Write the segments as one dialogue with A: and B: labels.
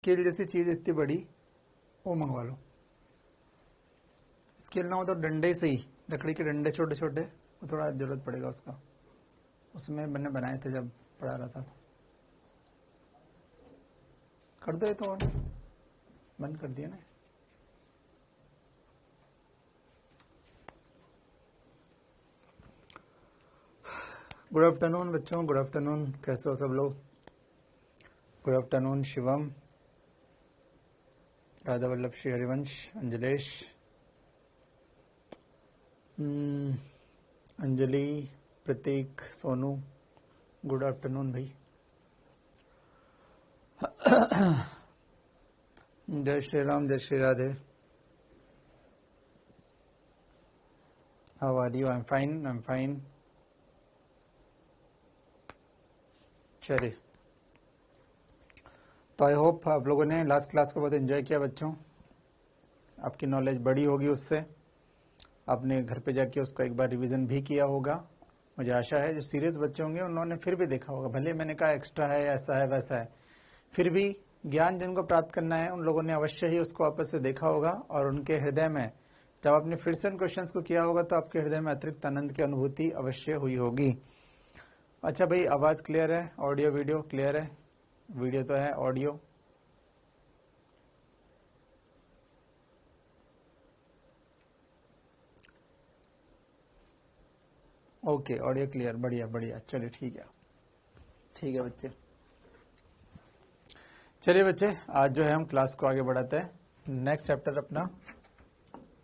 A: Scale जैसी चीज इतनी बड़ी वो मंगवा लो। स्केल ना हो तो डंडे से ही, लकड़ी के डंडे छोटे छोटे, वो थोड़ा जरूरत पड़ेगा उसका। उसमें मैंने बनाए थे जब पढ़ा रहा था। कर दो ये तो, और बंद कर दिया ना। गुड आफ्टरनून बच्चों, गुड आफ्टरनून। कैसे हो सब लोग? Good afternoon Shivam, Radha Vallabh, Shri Harivansh, Anjalesh, Anjali, Prateek, Sonu, good afternoon भाई। जय श्री राम, जय Shri Radhe. How are you? I am fine, I am fine. चलिए, तो आई होप आप लोगों ने लास्ट क्लास को बहुत एंजॉय किया बच्चों। आपकी नॉलेज बड़ी होगी उससे। आपने घर पे जाके उसका एक बार रिवीजन भी किया होगा। मुझे आशा है जो सीरियस बच्चे होंगे उन्होंने फिर भी देखा होगा, भले मैंने कहा एक्स्ट्रा है, ऐसा है, वैसा है, फिर भी ज्ञान जिनको प्राप्त करना है उन लोगों ने अवश्य ही उसको वापस से देखा होगा, और उनके हृदय में जब आपने फिर से उन क्वेश्चन को किया होगा तो आपके हृदय में अतिरिक्त आनंद की अनुभूति अवश्य हुई होगी। अच्छा भाई, आवाज क्लियर है? ऑडियो वीडियो क्लियर है? वीडियो तो है, ऑडियो ओके, ऑडियो क्लियर, बढ़िया बढ़िया। चलिए ठीक है, ठीक है बच्चे। चलिए बच्चे, आज जो है हम क्लास को आगे बढ़ाते हैं। नेक्स्ट चैप्टर अपना,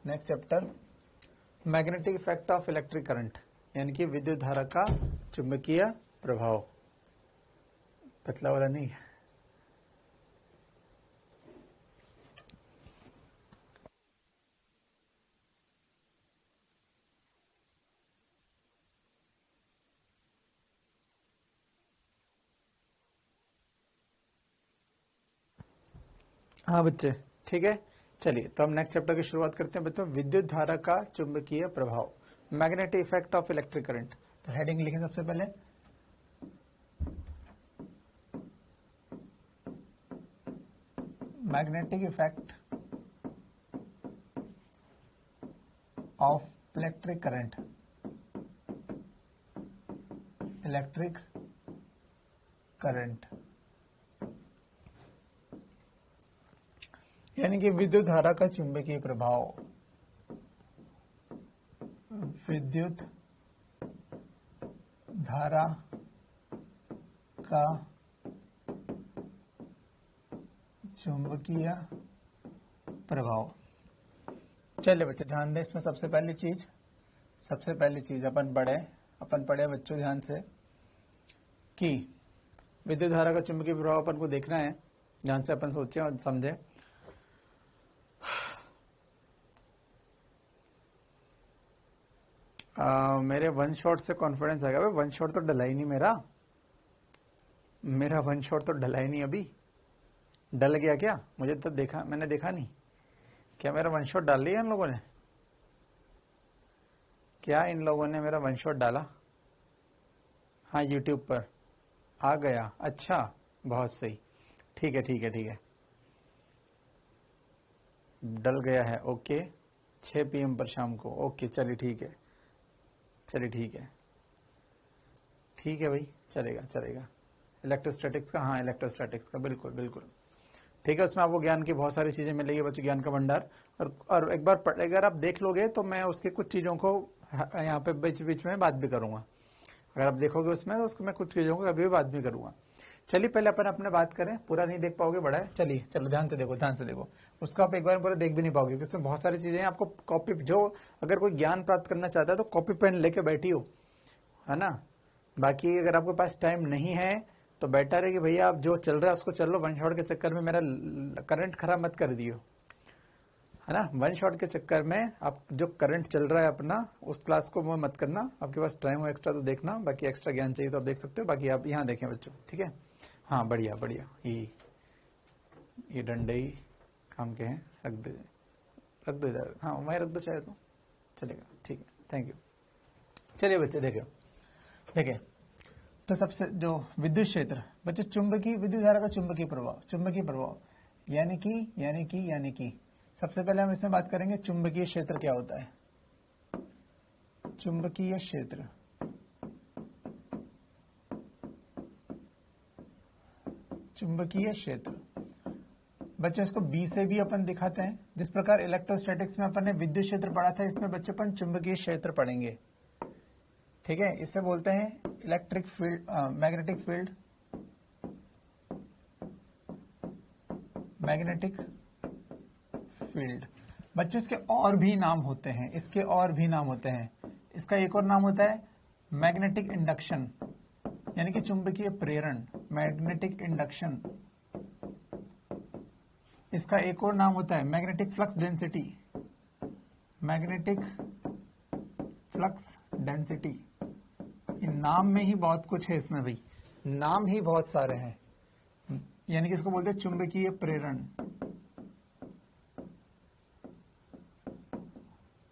A: next chapter magnetic effect of electric current, यानी कि विद्युत धारा का चुंबकीय प्रभाव। पतला वाला नहीं। हाँ बच्चे, ठीक है। चलिए, तो हम नेक्स्ट चैप्टर की शुरुआत करते हैं बच्चों। विद्युत धारा का चुंबकीय प्रभाव, magnetic effect of electric current. तो हेडिंग लिखें सबसे पहले, magnetic effect of electric current, electric current, यानी कि विद्युत धारा का चुंबकीय प्रभाव। विद्युत धारा का चुंबकीय प्रभाव। चलिए बच्चे ध्यान दें इसमें। सबसे पहली चीज अपन पढ़े बच्चों ध्यान से कि विद्युत धारा का चुंबकीय प्रभाव अपन को देखना है। ध्यान से अपन सोचें और समझें। मेरे वन शॉट से कॉन्फिडेंस आएगा। भाई वन शॉट तो डला ही नहीं मेरा वन शॉट तो डला ही नहीं। अभी डल गया क्या? मुझे तो मैंने देखा नहीं। क्या मेरा वन शॉट डाल लिया इन लोगों ने? क्या इन लोगों ने मेरा वन शॉट डाला? हाँ, यूट्यूब पर आ गया। अच्छा, बहुत सही। ठीक है ठीक है ठीक है, डल गया है। ओके, 6 PM पर शाम को। ओके, चलिए ठीक है, चलिए ठीक है, ठीक है भाई, चलेगा चलेगा। इलेक्ट्रोस्टैटिक्स का, हाँ इलेक्ट्रोस्टैटिक्स का, बिल्कुल बिल्कुल ठीक है। उसमें आपको ज्ञान की बहुत सारी चीजें मिलेगी बच्चों, ज्ञान का भंडार। और एक बार अगर आप देख लोगे तो मैं उसके कुछ चीजों को यहाँ पे बीच बीच में बात भी करूंगा। अगर आप देखोगे उसमें तो उसको मैं कुछ चीजों को कभी भी बात भी करूंगा। चलिए पहले अपन अपने बात करें, पूरा नहीं देख पाओगे, बड़ा है। चलिए चलो ध्यान से देखो, ध्यान से देखो। उसको आप एक बार पूरा देख भी नहीं पाओगे, क्योंकि उसमें बहुत सारी चीजें हैं। आपको कॉपी, जो अगर कोई ज्ञान प्राप्त करना चाहता है तो कॉपी पेन लेके बैठी हो, है ना। बाकी अगर आपके पास टाइम नहीं है तो बेटर है कि भैया आप जो चल रहा है उसको चल लो। वन शॉट के चक्कर में मेरा करंट खराब मत कर दियो, है ना। वन शॉट के चक्कर में आप जो करंट चल रहा है अपना, उस क्लास को वो मत करना। आपके पास टाइम हो एक्स्ट्रा तो देखना, बाकी एक्स्ट्रा ज्ञान चाहिए तो आप देख सकते हो। बाकी आप यहाँ देखें बच्चों, ठीक है। हाँ बढ़िया बढ़िया, ये डंडे ही काम के हैं। रख दो इधर। हाँ वहीं रख दो चाहे तो चलेगा, ठीक है, थैंक यू। चलिए बच्चे देखिए, तो सबसे जो विद्युत क्षेत्र बच्चे, विद्युत धारा का चुंबकीय प्रभाव यानी कि सबसे पहले हम इसमें बात करेंगे चुंबकीय क्षेत्र क्या होता है। चुंबकीय क्षेत्र, चुंबकीय क्षेत्र बच्चों इसको बी से भी अपन दिखाते हैं। जिस प्रकार इलेक्ट्रोस्टैटिक्स में अपन ने विद्युत क्षेत्र पढ़ा था, इसमें बच्चे अपन चुंबकीय क्षेत्र पढ़ेंगे। ठीक है, इसे बोलते हैं electric field, magnetic field, magnetic field. बच्चों इसके और भी नाम होते हैं, इसके और भी नाम होते हैं। इसका एक और नाम होता है मैग्नेटिक इंडक्शन, यानी कि चुंबकीय प्रेरण, मैग्नेटिक इंडक्शन। इसका एक और नाम होता है magnetic flux density, magnetic flux density. इन नाम में ही बहुत कुछ है इसमें भाई, नाम ही बहुत सारे हैं, यानी कि इसको बोलते हैं चुंबकीय प्रेरण।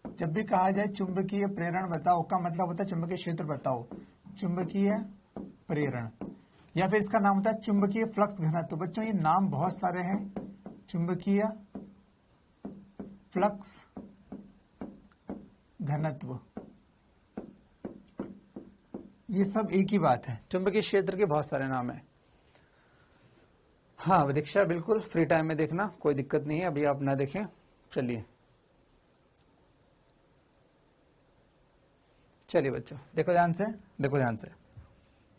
A: जब भी कहा जाए चुंबकीय प्रेरण बताओ का मतलब होता है चुंबकीय क्षेत्र बताओ, चुंबकीय प्रेरण। या फिर इसका नाम होता है चुंबकीय फ्लक्स घनत्व। बच्चों ये नाम बहुत सारे हैं, चुंबकीय फ्लक्स घनत्व, ये सब एक ही बात है। चुंबकीय क्षेत्र के बहुत सारे नाम हैं। हाँ दीक्षा, बिल्कुल फ्री टाइम में देखना, कोई दिक्कत नहीं है, अभी आप ना देखें। चलिए चलिए बच्चों देखो ध्यान से, देखो ध्यान से,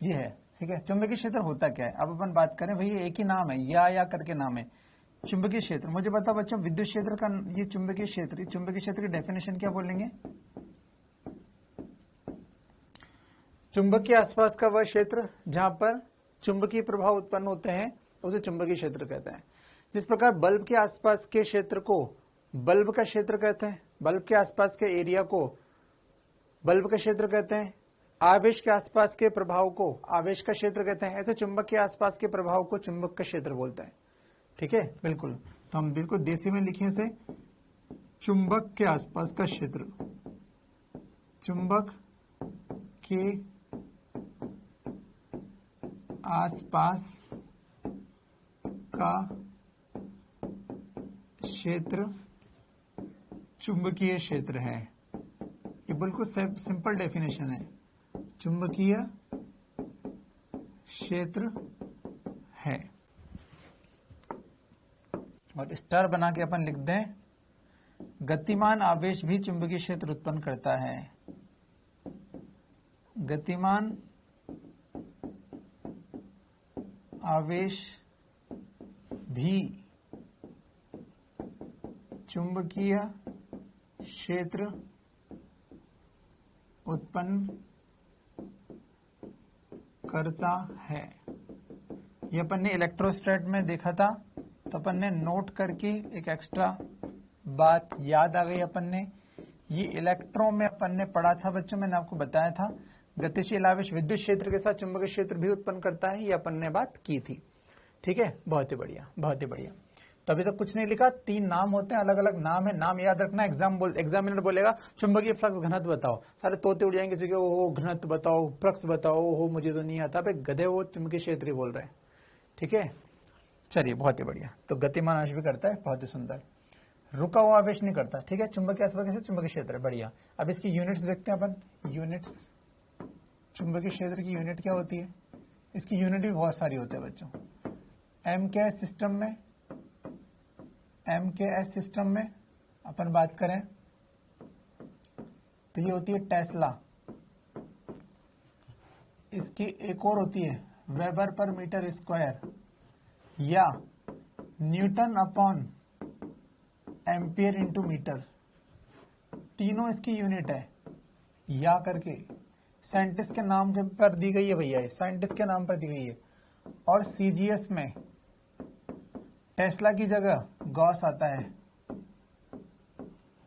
A: ये है। ठीक है, चुंबकीय क्षेत्र होता क्या है। अब अपन बात करें भाई, एक ही नाम है, या करके नाम है चुंबकीय क्षेत्र। मुझे बताओ बच्चों, विद्युत क्षेत्र का ये चुंबकीय क्षेत्र, चुंबकीय क्षेत्र की डेफिनेशन क्या बोलेंगे। चुंबक के आसपास का वह क्षेत्र जहां पर चुंबकीय प्रभाव उत्पन्न होते हैं उसे चुंबकीय क्षेत्र कहते हैं। जिस प्रकार बल्ब के आसपास के क्षेत्र को बल्ब का क्षेत्र कहते हैं, बल्ब के आसपास के एरिया को बल्ब का क्षेत्र कहते हैं, आवेश के आसपास के प्रभाव को आवेश का क्षेत्र कहते हैं, ऐसे चुंबक के आसपास के प्रभाव को चुंबक का क्षेत्र बोलते हैं। ठीक है, बिल्कुल। तो हम बिल्कुल देसी में लिखे से चुंबक के आसपास का क्षेत्र, चुंबक के आसपास का क्षेत्र चुंबकीय क्षेत्र है। ये बिल्कुल सिंपल डेफिनेशन है, चुंबकीय क्षेत्र है। और स्टार बना के अपन लिख दें, गतिमान आवेश भी चुंबकीय क्षेत्र उत्पन्न करता है। गतिमान आवेश भी चुंबकीय क्षेत्र उत्पन्न करता है। ये अपन ने इलेक्ट्रोस्टैट में देखा था, तो अपन ने नोट करके एक एक्स्ट्रा बात याद आ गई अपन ने। ये इलेक्ट्रो में अपन ने पढ़ा था बच्चों, मैंने आपको बताया था गतिशील आवेश विद्युत क्षेत्र के साथ चुंबकीय क्षेत्र भी उत्पन्न करता है, ये अपन ने बात की थी। ठीक है, बहुत ही बढ़िया, बहुत ही बढ़िया। तो अभी तक कुछ नहीं लिखा, 3 नाम होते हैं, अलग अलग नाम है, नाम याद रखना। एग्जामिनर बोलेगा चुंबकीय फ्लक्स घनत्व बताओ, सारे तोते उड़ जाएंगे, वो घनत्व बताओ, फ्लक्स बताओ, हो मुझे तो नहीं आता। भाई गधे, वो चुंबकीय क्षेत्र ही बोल रहे हैं। ठीक है, चलिए बहुत ही बढ़िया। तो गतिमान आवेश भी करता है, बहुत ही सुंदर। रुका हुआ आवेश नहीं करता। ठीक है, चुंबक के आसपास कैसे चुंबकीय क्षेत्र, बढ़िया। अब इसकी यूनिट्स देखते हैं अपन, यूनिट्स। चुंबकीय क्षेत्र की यूनिट क्या होती है, इसकी यूनिट भी बहुत सारी होती है बच्चों। एमकेएस सिस्टम में, एमकेएस सिस्टम में अपन बात करें तो ये होती है टेस्ला। इसकी एक और होती है वेबर पर मीटर स्क्वायर, या newton upon ampere into metre. तीनों इसकी यूनिट है, या करके साइंटिस्ट के नाम पर दी गई है भैया, साइंटिस्ट के नाम पर दी गई है। और सीजीएस में टेस्ला की जगह गॉस आता है।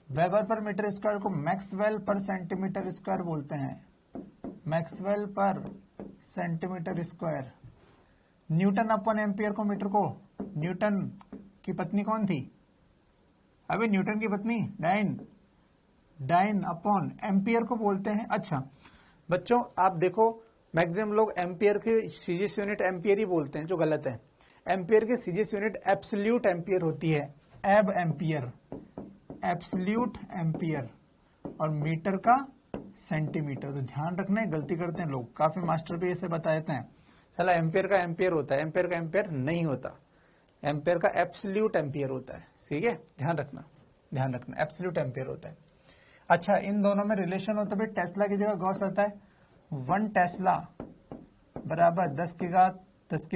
A: वेबर पर मीटर स्क्वायर को मैक्सवेल पर सेंटीमीटर स्क्वायर बोलते हैं, मैक्सवेल पर centimetre square. Newton upon ampere को, मीटर को, न्यूटन की पत्नी कौन थी, अबे न्यूटन की पत्नी डाइन, डाइन अपॉन एम्पियर को बोलते हैं। अच्छा बच्चों आप देखो, मैक्सिमम लोग एम्पियर की सीजीएस यूनिट एम्पियर ही बोलते हैं, जो गलत है। एम्पियर की सीजीएस यूनिट एब्सोल्यूट एम्पियर होती है, एब एम्पियर, एब्सोल्यूट एम्पियर, और मीटर का सेंटीमीटर। तो ध्यान रखना है, गलती करते हैं लोग, काफी मास्टर भी ऐसे बता देते हैं, साला एम्पियर का एम्पियर होता है, एम्पियर का एम्पियर नहीं होता, एम्पियर का एब्सोल्यूट एम्पियर होता है। ठीक है, ध्यान रखना, ध्यान रखना, एब्सोल्यूट एम्पियर होता है। अच्छा, इन दोनों में रिलेशन होता है, टेस्ला की जगह गॉस आता है, 1 टेस्ला बराबर 10 की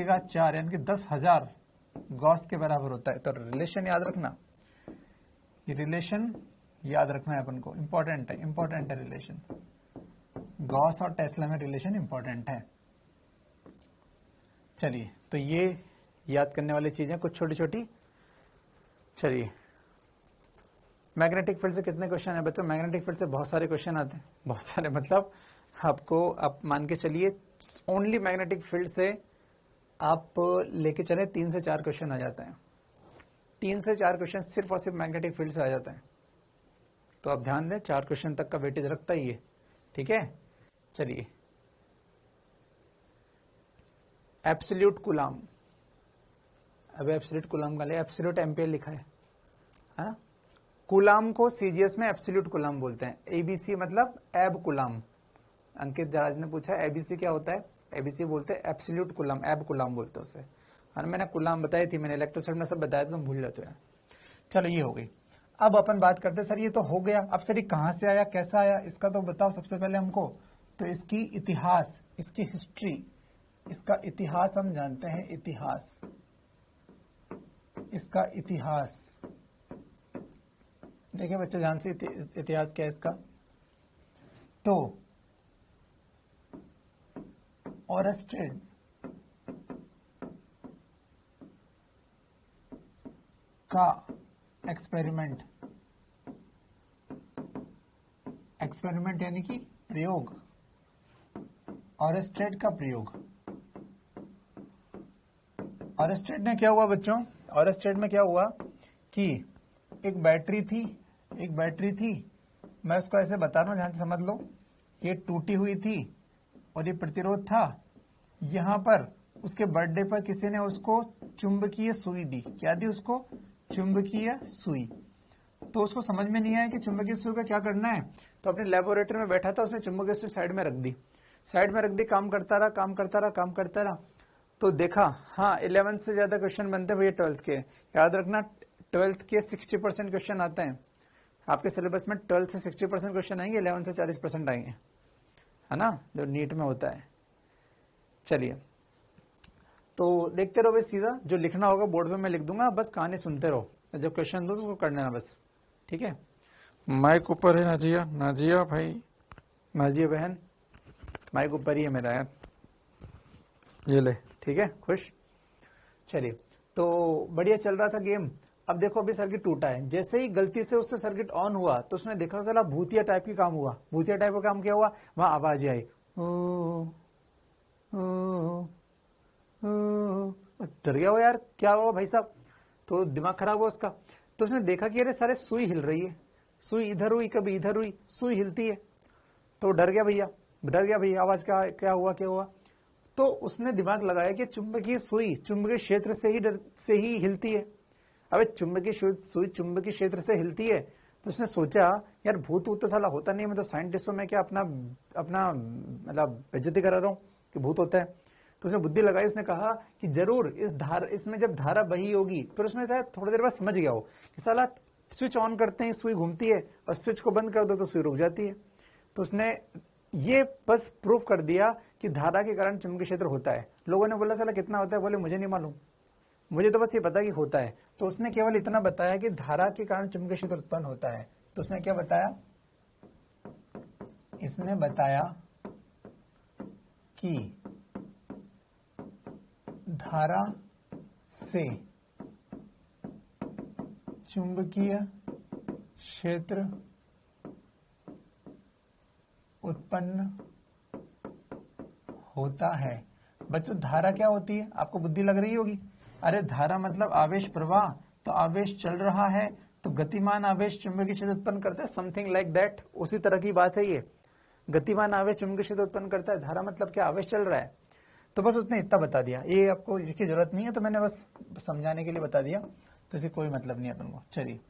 A: घात 4, यानी कि 10,000 गॉस के बराबर होता है। तो रिलेशन याद रखना, ये रिलेशन याद रखना है अपन को, इंपॉर्टेंट है, इंपॉर्टेंट है रिलेशन। गॉस और टेस्ला में रिलेशन इंपॉर्टेंट है। चलिए, तो ये याद करने वाली चीजें कुछ छोटी छोटी। चलिए, मैग्नेटिक फील्ड से कितने क्वेश्चन है बच्चों? मैग्नेटिक फील्ड से बहुत सारे क्वेश्चन आते हैं, बहुत सारे, मतलब आपको आप मान के चलिए ओनली मैग्नेटिक फील्ड से आप लेके चले 3 से 4 क्वेश्चन आ जाते हैं, 3 से 4 क्वेश्चन सिर्फ और सिर्फ मैग्नेटिक फील्ड से आ जाते हैं। तो आप ध्यान दें, 4 क्वेश्चन तक का वेटेज रखता ही है। ठीक है, चलिए, एब्सोल्यूट कूलाम, अब एब्सोल्यूट कूलाम का ले, एब्सोल्यूट एम्पियर लिखा है हाँ? कूलाम को सीजीएस में एब्सोल्यूट कूलाम बोलते हैं, एबीसी मतलब एब कूलाम। अंकित जराज ने पूछा एबीसी क्या होता है? एबीसी बोलते हैं एब्सोल्यूट कूलाम, एब कूलाम बोलते हैं उसे। हाँ, मैंने कूलाम बताई थी, मैंने इलेक्ट्रोस्टैटिक में सब बताया था, तुम भूल जाते हो। चलो, ये हो गई। अब अपन बात करते हैं, सर ये तो हो गया, अब सर ये कहां से आया, कैसा आया, इसका तो बताओ सबसे पहले हमको। तो इसकी इतिहास, इसकी हिस्ट्री, इसका इतिहास हम जानते हैं, इतिहास, इसका इतिहास। देखिए बच्चों, ध्यान से, इतिहास क्या है इसका? तो ऑरस्टेड का एक्सपेरिमेंट, एक्सपेरिमेंट यानी कि प्रयोग, ऑरस्टेड का प्रयोग। ऑरस्टेड ने क्या हुआ बच्चों? ऑरस्टेड में क्या हुआ कि एक बैटरी थी, एक बैटरी थी, मैं उसको ऐसे बता रहा हूं, ध्यान से समझ लो। ये टूटी हुई थी और ये प्रतिरोध था। यहां पर उसके बर्थडे पर किसी ने उसको चुंबकीय सुई दी। क्या दी उसको? चुंबकीय सुई। तो उसको समझ में नहीं आया कि चुंबकीय सुई का क्या करना है, तो अपने लेबोरेटरी में बैठा था, उसने चुंबकीय सुई साइड में रख दी, साइड में रख दी, काम करता रहा, काम करता रहा, काम करता रहा। तो देखा, हाँ 11 से ज्यादा क्वेश्चन बनते हैं भैया 12th के, याद रखना 12th के 60% क्वेश्चन आते हैं आपके सिलेबस में। 12th से 60% क्वेश्चन आएंगे, 11 से 40% आएंगे, है ना, जो नीट में होता है। चलिए, तो देखते रहो भाई, सीधा जो लिखना होगा बोर्ड पे मैं लिख दूंगा, बस कहानी सुनते रहो, जब क्वेश्चन दो तो उसको कर लेना बस। ठीक है, माइक ऊपर है नाजिया, नाजिया भाई, नाजिया बहन, माइक ऊपर ही है मेरा यार, ये ले। ठीक है, खुश? चलिए, तो बढ़िया चल रहा था गेम। अब देखो, अभी सर्किट टूटा है, जैसे ही गलती से उससे सर्किट ऑन हुआ तो उसने देखा चला भूतिया टाइप की काम हुआ। भूतिया टाइप का काम क्या हुआ? वहां आवाज आई, डर गया वो यार, क्या हुआ भाई साहब, तो दिमाग खराब हुआ उसका। तो उसने देखा कि अरे सारे सुई हिल रही है, सुई इधर हुई कभी इधर हुई, सुई हिलती है, तो डर गया भैया, डर गया भैया, आवाज क्या क्या हुआ, क्या हुआ? तो उसने दिमाग लगाया कि चुंबकीय सुई चुंबकीय क्षेत्र से ही हिलती है। अब चुंबकीय सुई चुंबकीय क्षेत्र से हिलती है, तो उसने सोचा यार भूत तो साला होता नहीं, मैं तो साइंटिस्टों में क्या अपना मतलब बेइज्जती करा रहा हूँ कि भूत होता है। तो उसने बुद्धि लगाई, उसने कहा कि जरूर इसमें जब धारा बही होगी। फिर उसने थोड़ी देर बाद समझ गया हो कि साला स्विच ऑन करते हैं सुई घूमती है, और स्विच को बंद कर दो तो सुई रुक जाती है। तो उसने ये बस प्रूफ कर दिया कि धारा के कारण चुंबकीय क्षेत्र होता है। लोगों ने बोला साला कितना होता है? बोले मुझे नहीं मालूम, मुझे तो बस ये पता कि होता है। तो उसने केवल इतना बताया कि धारा के कारण चुंबकीय क्षेत्र उत्पन्न होता है। तो उसने क्या बताया? इसने बताया कि धारा से चुंबकीय क्षेत्र उत्पन्न होता है। बच्चों, धारा क्या होती है? आपको बुद्धि लग रही होगी, अरे धारा मतलब आवेश प्रवाह, तो आवेश चल रहा है तो गतिमान आवेश चुंबकीय क्षेत्र उत्पन्न करता है, समथिंग लाइक दैट, उसी तरह की बात है ये। गतिमान आवेश चुंबकीय क्षेत्र उत्पन्न करता है, धारा मतलब क्या? आवेश चल रहा है। तो बस उसने इतना बता दिया, ये आपको इसकी जरूरत नहीं है, तो मैंने बस समझाने के लिए बता दिया, तो इसे कोई मतलब नहीं है अपन को। चलिए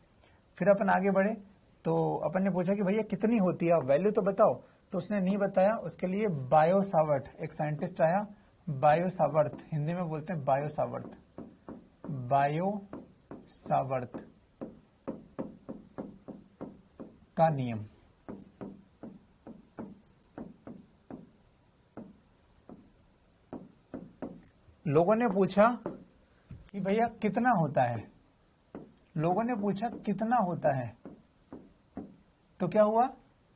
A: फिर अपन आगे बढ़े, तो अपन ने पूछा कि भैया कितनी होती है, वैल्यू तो बताओ, तो उसने नहीं बताया। उसके लिए बायो सावर्ट एक साइंटिस्ट आया, बायो सावर्त, हिंदी में बोलते हैं बायो सावर्त, बायो सावर्त का नियम। लोगों ने पूछा कि भैया कितना होता है, लोगों ने पूछा कितना होता है, तो क्या हुआ,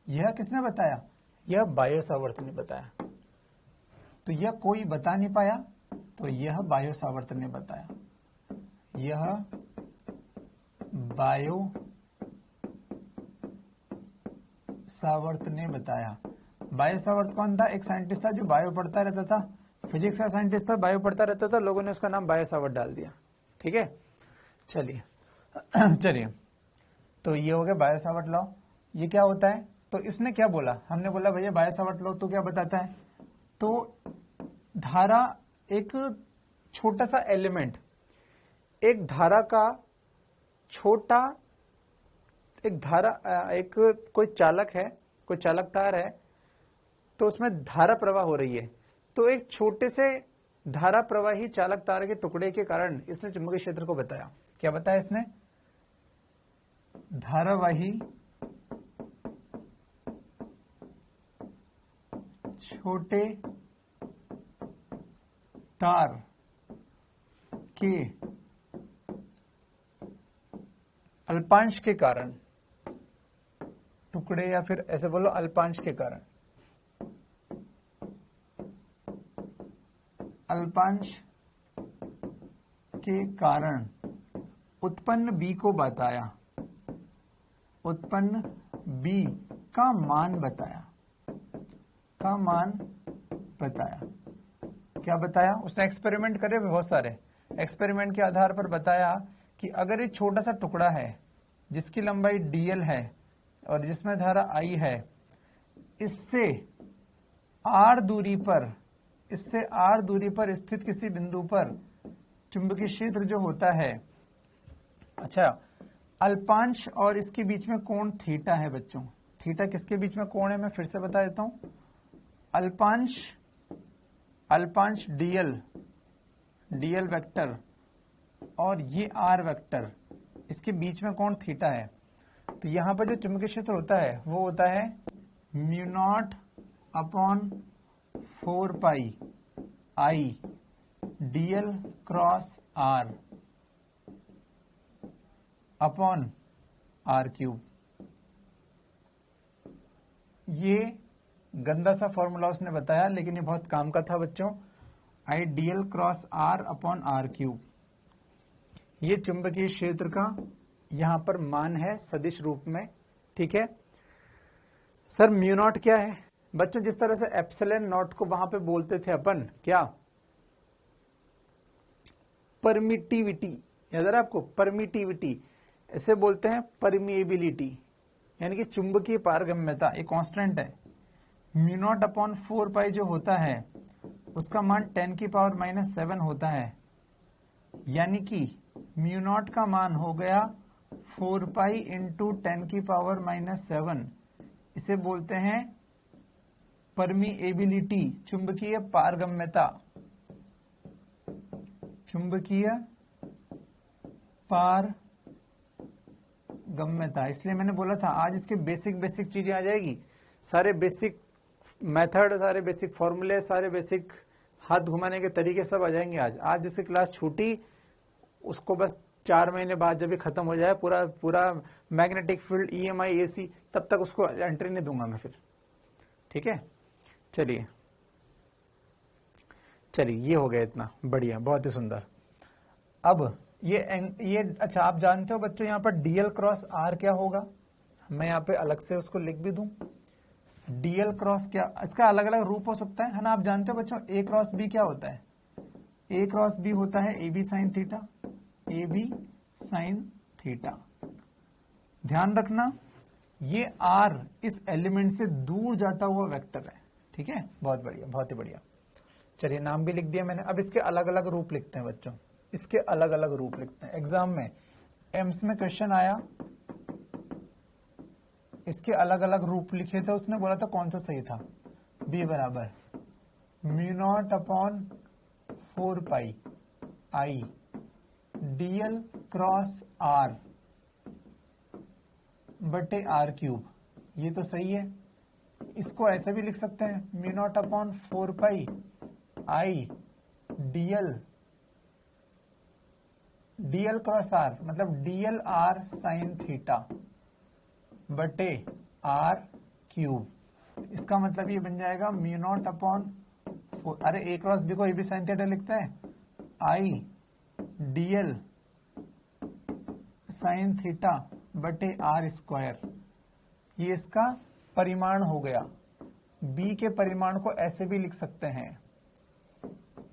A: यह किसने बताया, यह बायो सावर्त ने बताया। तो यह कोई बता नहीं पाया, तो यह बायो सावर्त ने बताया, यह बायो सावर्त ने बताया। बायो सावर्त कौन था, एक साइंटिस्ट था जो बायो पढ़ता रहता था, फिजिक्स का साइंटिस्ट था, बायो पढ़ता रहता था, लोगों ने उसका नाम बायो सावर्त डाल दिया। ठीक है, चलिए चलिए, तो ये हो गया बायो सावर्त लॉ। ये क्या होता है, तो इसने क्या बोला, हमने बोला भैया बायो सावर्त लॉ तो क्या बताता है, तो धारा, एक छोटा सा एलिमेंट, एक धारा का छोटा, एक धारा, एक कोई चालक है, कोई चालक तार है, तो उसमें धारा प्रवाह हो रही है, तो एक छोटे से धारा प्रवाही चालक तार के टुकड़े के कारण इसने चुंबकीय क्षेत्र को बताया। क्या बताया इसने, धारावाही छोटे तार के अल्पांश के कारण, टुकड़े या फिर ऐसे बोलो अल्पांश के कारण, अल्पांश के कारण उत्पन्न बी को बताया, उत्पन्न बी का मान बताया, का मान बताया। क्या बताया, उसने एक्सपेरिमेंट करे बहुत सारे, एक्सपेरिमेंट के आधार पर बताया कि अगर एक छोटा सा टुकड़ा है जिसकी लंबाई dl है और जिसमें धारा I है, इससे r दूरी पर, इससे r दूरी पर स्थित किसी बिंदु पर चुंबकीय क्षेत्र जो होता है, अच्छा, अल्पांश और इसके बीच में कोण थीटा है बच्चों। थीटा किसके बीच में कोण है, मैं फिर से बता देता हूं, अल्पांश, अल्पांश dl, dl वेक्टर और ये r वेक्टर, इसके बीच में कोण थीटा है। तो यहां पर जो चुंबकीय क्षेत्र होता है वो होता है mu naught upon 4 pi I dl cross r upon r cube. ये गंदा सा फॉर्मूला उसने बताया, लेकिन ये बहुत काम का था बच्चों, I dl cross r upon r cube. ये चुंबकीय क्षेत्र का यहां पर मान है सदिश रूप में। ठीक है सर, म्यू नॉट क्या है बच्चों, जिस तरह से एप्सिलॉन नॉट को वहां पे बोलते थे अपन, क्या, परमिटिविटी, याद है आपको, परमिटिविटी, इसे बोलते हैं परमिएबिलिटी, यानी कि चुंबकीय पारगम्यता, एक कांस्टेंट है। म्यू नॉट अपॉन 4 पाई जो होता है उसका मान 10 की पावर -7 होता है, यानी कि म्यू नॉट का मान हो गया 4 पाई इंटू 10 की पावर -7। इसे बोलते हैं परमिएबिलिटी, चुंबकीय पारगम्यता, चुंबकीय पारगम्यता। इसलिए मैंने बोला था आज इसके बेसिक बेसिक चीजें आ जाएगी, सारे बेसिक मेथड, सारे बेसिक फॉर्मूले, सारे बेसिक हाथ घुमाने के तरीके सब आ जाएंगे आज। आज जिसकी क्लास छूटी उसको बस 4 महीने बाद जब ये खत्म हो जाए पूरा पूरा मैग्नेटिक फील्ड, EMI AC, तब तक उसको एंट्री नहीं दूंगा मैं फिर। ठीक है, चलिए चलिए, ये हो गया इतना बढ़िया, बहुत ही सुंदर। अब ये अच्छा, आप जानते हो बच्चों यहाँ पर dl क्रॉस r क्या होगा, मैं यहाँ पे अलग से उसको लिख भी दूं। dl क्रॉस क्या, इसका अलग अलग रूप हो सकता है ना। आप जानते हो बच्चों a क्रॉस b क्या होता है, a क्रॉस b होता है AB sine theta, AB sine theta. ध्यान रखना ये r इस एलिमेंट से दूर जाता हुआ वेक्टर है। ठीक है, बहुत बढ़िया, बहुत ही बढ़िया। चलिए नाम भी लिख दिया मैंने। अब इसके अलग अलग रूप लिखते हैं बच्चों, इसके अलग अलग रूप लिखते हैं। एग्जाम में एम्स में क्वेश्चन आया, इसके अलग अलग रूप लिखे थे, उसने बोला था कौन सा सही था। बी बराबर mu naught upon 4 pi I dl cross r बटे आर क्यूब, ये तो सही है। इसको ऐसे भी लिख सकते हैं, mu naught upon 4 pi I dl cross r, मतलब डीएल आर साइन थीटा बटे आर क्यूब। इसका मतलब ये बन जाएगा म्यू नॉट अपॉन, अरे ए क्रॉस बी को ए बी साइन थीटा लिखते हैं, आई डीएल साइन थीटा बटे आर स्क्वायर। ये इसका परिमाण हो गया। बी के परिमाण को ऐसे भी लिख सकते हैं,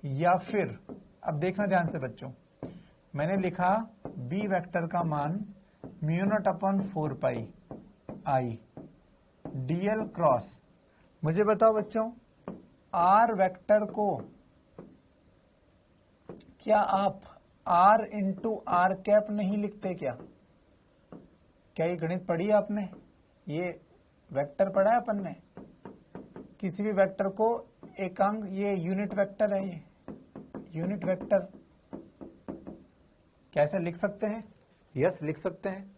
A: या फिर अब देखना ध्यान से बच्चों, मैंने लिखा बी वेक्टर का मान mu naught upon 4 pi I dl cross. मुझे बताओ बच्चों, आर वेक्टर को क्या आप आर इंटू आर कैप नहीं लिखते क्या? क्या ये गणित पढ़ी है आपने? ये वेक्टर पढ़ा है अपन ने? किसी भी वेक्टर को एकांक, ये यूनिट वेक्टर है, ये यूनिट वेक्टर कैसे लिख सकते हैं? यस लिख सकते हैं।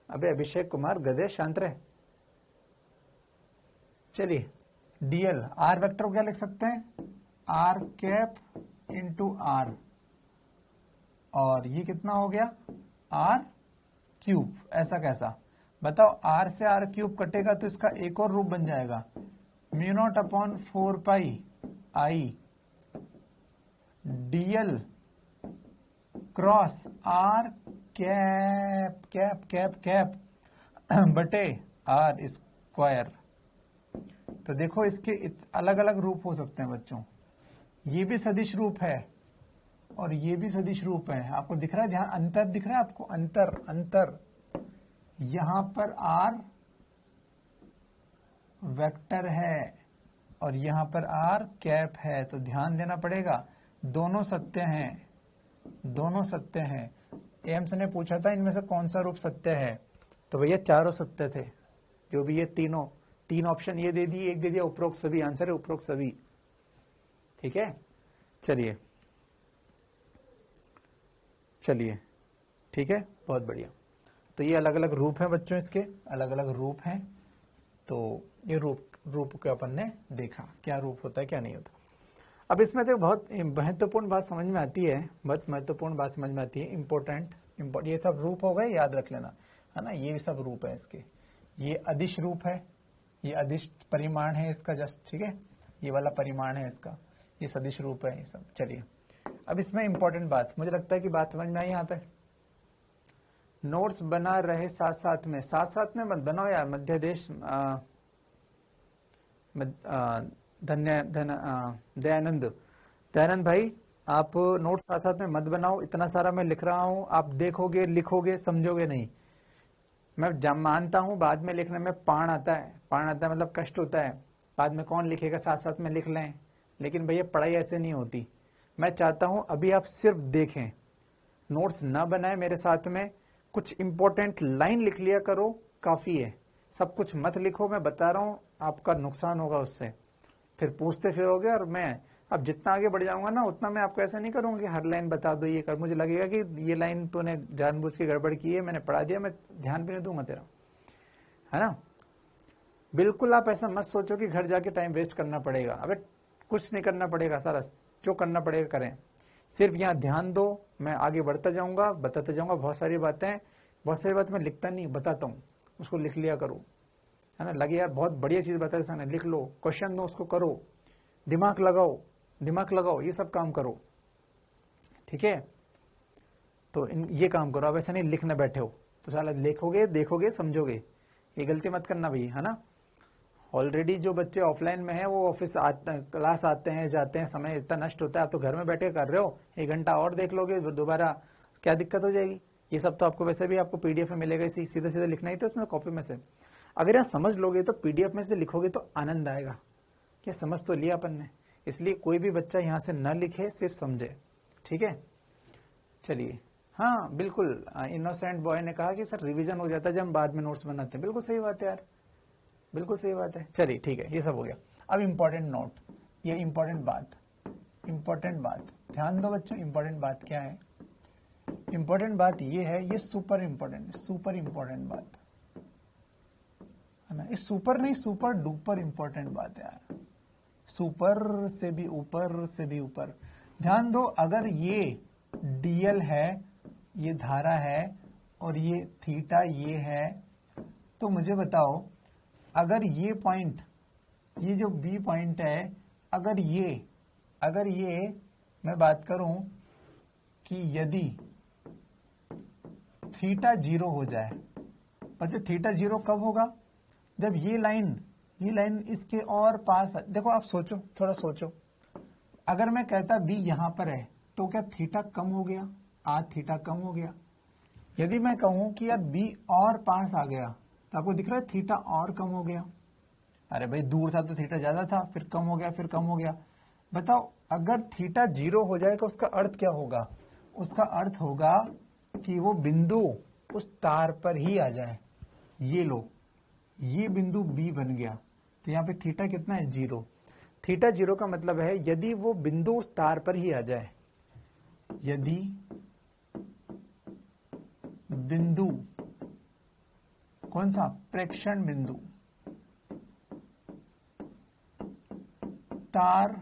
A: अबे अभिषेक कुमार गधे शांत रहे। चलिए डीएल आर वेक्टर को क्या लिख सकते हैं? आर कैप इंटू आर, और ये कितना हो गया? R cube. ऐसा कैसा बताओ? आर से आर क्यूब कटेगा तो इसका एक और रूप बन जाएगा, mu naught upon 4 pi I dl cross r cap cap cap cap बटे आर स्क्वायर। तो देखो इसके अलग अलग रूप हो सकते हैं बच्चों। ये भी सदिश रूप है और ये भी सदिश रूप है। आपको दिख रहा है, ध्यान, अंतर दिख रहा है आपको? अंतर अंतर यहां पर आर वेक्टर है और यहां पर आर कैप है, तो ध्यान देना पड़ेगा। दोनों सत्य हैं, दोनों सत्य हैं। एम्स ने पूछा था इनमें से कौन सा रूप सत्य है, तो भैया चारों सत्य थे। जो भी ये तीन ऑप्शन ये दे दिए, एक दे दिया उपरोक्त सभी, आंसर है उपरोक्त सभी। ठीक है, चलिए चलिए ठीक है, बहुत बढ़िया। तो ये अलग अलग रूप हैं बच्चों, इसके अलग अलग रूप हैं। तो ये रूप को अपन ने देखा, क्या रूप होता है क्या नहीं होता। अब इसमें से बहुत महत्वपूर्ण बात समझ में आती है, बहुत महत्वपूर्ण बात समझ में आती है, इम्पोर्टेंट। ये सब रूप हो गए, याद रख लेना, है ना। ये सब रूप है इसके। ये अदिश रूप है, ये अदिश परिमाण है इसका, जस्ट ठीक है, ये वाला परिमाण है इसका, ये सदिश रूप है ये सब। चलिए अब इसमें इंपॉर्टेंट बात, मुझे लगता है कि बात समझ में आई यहाँ तक। नोट्स बना रहे साथ साथ में मत बनाओ यार। मध्यदेश दयानंद भाई, आप नोट्स साथ साथ में मत बनाओ। इतना सारा मैं लिख रहा हूँ, आप देखोगे लिखोगे समझोगे नहीं। मैं मानता हूँ बाद में लिखने में पाण आता है मतलब कष्ट होता है, बाद में कौन लिखेगा, साथ साथ में लिख लें। लेकिन भैया पढ़ाई ऐसे नहीं होती। मैं चाहता हूँ अभी आप सिर्फ देखें, नोट्स ना बनाए मेरे साथ में, कुछ इंपॉर्टेंट लाइन लिख लिया करो, काफी है। सब कुछ मत लिखो, मैं बता रहा हूँ आपका नुकसान होगा उससे। फिर पूछते फिरोगे, और मैं अब जितना आगे बढ़ जाऊंगा ना उतना मैं आपको ऐसा नहीं करूंगा कि हर लाइन बता दो ये कर। मुझे लगेगा कि ये लाइन तूने जानबूझ के गड़बड़ की है, मैंने पढ़ा दिया, मैं ध्यान भी नहीं दूंगा तेरा, है ना। बिल्कुल आप ऐसा मत सोचो कि घर जाके टाइम वेस्ट करना पड़ेगा। अबे कुछ नहीं करना पड़ेगा, सारा जो करना पड़ेगा करें। सिर्फ यहाँ ध्यान दो, मैं आगे बढ़ता जाऊंगा, बताते जाऊंगा बहुत सारी बातें मैं लिखता नहीं, बताता हूँ, उसको लिख लिया करो, है ना। लगे यार बहुत बढ़िया चीज बताए सर, लिख लो, क्वेश्चन दो उसको करो, दिमाग लगाओ, ये सब काम करो, ठीक है। तो ये काम करो, अब ऐसा नहीं लिखने बैठे हो तो साला लिखोगे देखोगे समझोगे, ये गलती मत करना भाई, है ना। ऑलरेडी जो बच्चे ऑफलाइन में है वो ऑफिस क्लास आते हैं जाते हैं, समय इतना नष्ट होता है। आप तो घर में बैठे कर रहे हो, 1 घंटा और देख लोगे दोबारा, क्या दिक्कत हो जाएगी। ये सब तो आपको वैसे भी आपको पीडीएफ में मिलेगा, सीधा सीधा लिखना ही तो उसमें कॉपी में से। अगर यहाँ समझ लोगे तो पीडीएफ में से लिखोगे तो आनंद आएगा कि समझ तो लिया अपन ने। इसलिए कोई भी बच्चा यहाँ से न लिखे, सिर्फ समझे, ठीक है। चलिए, हाँ बिल्कुल, इनोसेंट बॉय ने कहा कि सर रिवीजन हो जाता है जब हम बाद में नोट्स बनाते हैं। बिल्कुल सही बात है यार, बिल्कुल सही बात है। चलिए ठीक है, ये सब हो गया। अब इम्पोर्टेंट नोट, ये इम्पोर्टेंट बात ध्यान दो बच्चों। इम्पोर्टेंट बात क्या है? इम्पोर्टेंट बात ये है, ये सुपर इम्पोर्टेंट बात है ना। ये सुपर नहीं, सुपर डुपर इम्पोर्टेंट बात है यार, सुपर से भी ऊपर। ध्यान दो, अगर ये डीएल है, ये धारा है, और ये थीटा ये है, तो मुझे बताओ अगर ये पॉइंट, ये जो बी पॉइंट है, अगर ये मैं बात करूं कि यदि थीटा 0 हो जाए, पता थीटा 0 कब होगा? जब ये लाइन इसके और पास। देखो आप सोचो, थोड़ा सोचो, अगर मैं कहता बी यहां पर है तो क्या थीटा कम हो गया? थीटा कम हो गया। यदि मैं कहूं कि यार बी और पास आ गया, तो आपको दिख रहा है थीटा और कम हो गया। अरे भाई दूर था तो थीटा ज्यादा था, फिर कम हो गया। बताओ अगर थीटा 0 हो जाए तो उसका अर्थ क्या होगा? उसका अर्थ होगा कि वो बिंदु उस तार पर ही आ जाए। ये लो, ये बिंदु बी बन गया, तो यहाँ पे थीटा कितना है? 0। थीटा 0 का मतलब है यदि वो बिंदु उस तार पर ही आ जाए, यदि बिंदु, कौन सा? प्रेक्षण बिंदु तार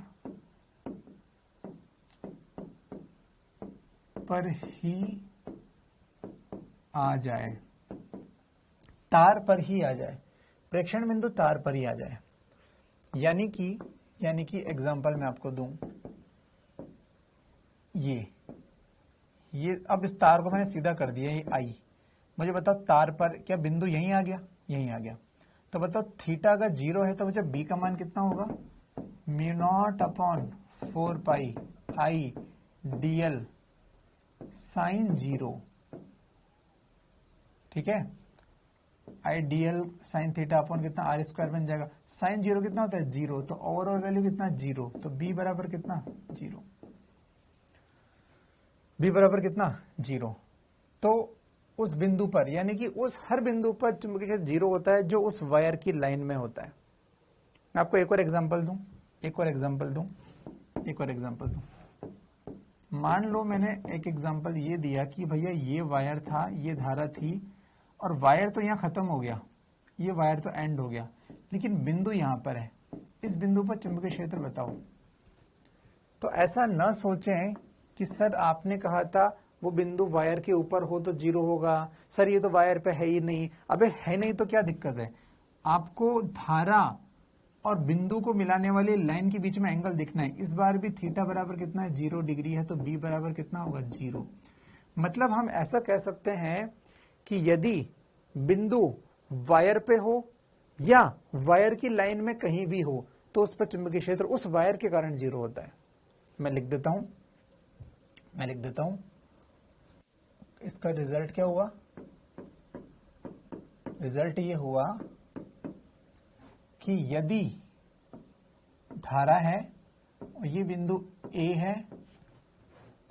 A: पर ही आ जाए, तार पर ही आ जाए, प्रेक्षण बिंदु तार पर ही आ जाए। यानी कि एग्जांपल मैं आपको दूं, ये अब इस तार को मैंने सीधा कर दिया, ये आई। मुझे बताओ तार पर क्या बिंदु यहीं आ गया? यहीं आ गया। तो बताओ थीटा अगर 0 है तो मुझे बी का मान कितना होगा? μ0/4 पाई आई डीएल साइन 0, ठीक है। आई डीएल साइन थीटा अपॉन कितना? r² बन जाएगा। साइन 0 कितना होता है? 0। तो ओवरऑल वैल्यू कितना? 0। तो b बराबर कितना? 0। b बराबर कितना? 0। तो उस बिंदु पर, यानी कि उस हर बिंदु पर चुंबकीय क्षेत्र 0 होता है जो उस वायर की लाइन में होता है। मैं आपको एक और एग्जांपल दूं। मान लो मैंने एक एग्जांपल ये दिया कि भैया ये वायर था, ये धारा थी, और वायर तो यहाँ खत्म हो गया, ये वायर तो एंड हो गया, लेकिन बिंदु यहाँ पर है। इस बिंदु पर चुंबकीय क्षेत्र बताओ। तो ऐसा न सोचें कि सर आपने कहा था वो बिंदु वायर के ऊपर हो तो 0 होगा, सर ये तो वायर पे है ही नहीं। अबे है नहीं तो क्या दिक्कत है? आपको धारा और बिंदु को मिलाने वाली लाइन के बीच में एंगल दिखना है। इस बार भी थीटा बराबर कितना है? 0 डिग्री है, तो बी बराबर कितना होगा? 0। मतलब हम ऐसा कह सकते हैं कि यदि बिंदु वायर पे हो या वायर की लाइन में कहीं भी हो, तो उस पर चुंबकीय क्षेत्र उस वायर के कारण 0 होता है। मैं लिख देता हूं। इसका रिजल्ट क्या हुआ? रिजल्ट ये हुआ कि यदि धारा है और ये बिंदु A है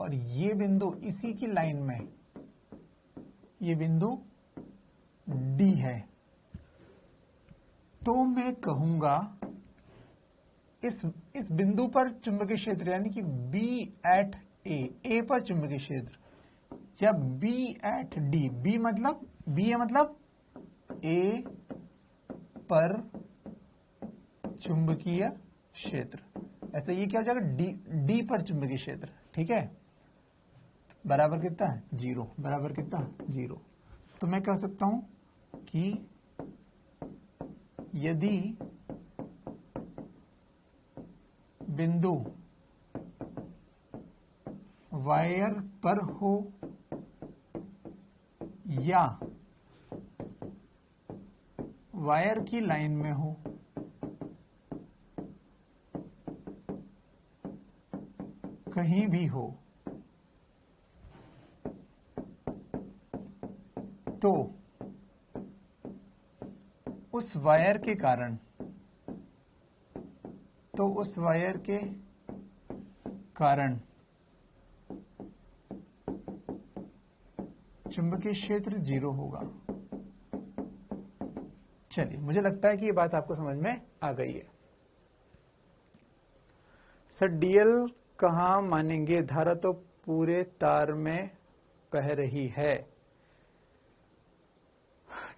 A: और ये बिंदु इसी की लाइन में, ये बिंदु D है, तो मैं कहूंगा इस बिंदु पर चुंबकीय क्षेत्र, यानी कि B at A पर चुंबकीय क्षेत्र, या B at D, B है मतलब A पर चुंबकीय क्षेत्र, ऐसे ये क्या हो जाएगा? D पर चुंबकीय क्षेत्र, ठीक है, बराबर कितना? 0। बराबर कितना? 0। तो मैं कह सकता हूं कि यदि बिंदु वायर पर हो या वायर की लाइन में हो, कहीं भी हो, तो उस वायर के कारण तो उस वायर के कारण चुंबकीय क्षेत्र 0 होगा। चलिए, मुझे लगता है कि ये बात आपको समझ में आ गई है। सर डीएल कहाँ मानेंगे, धारा तो पूरे तार में बह रही है।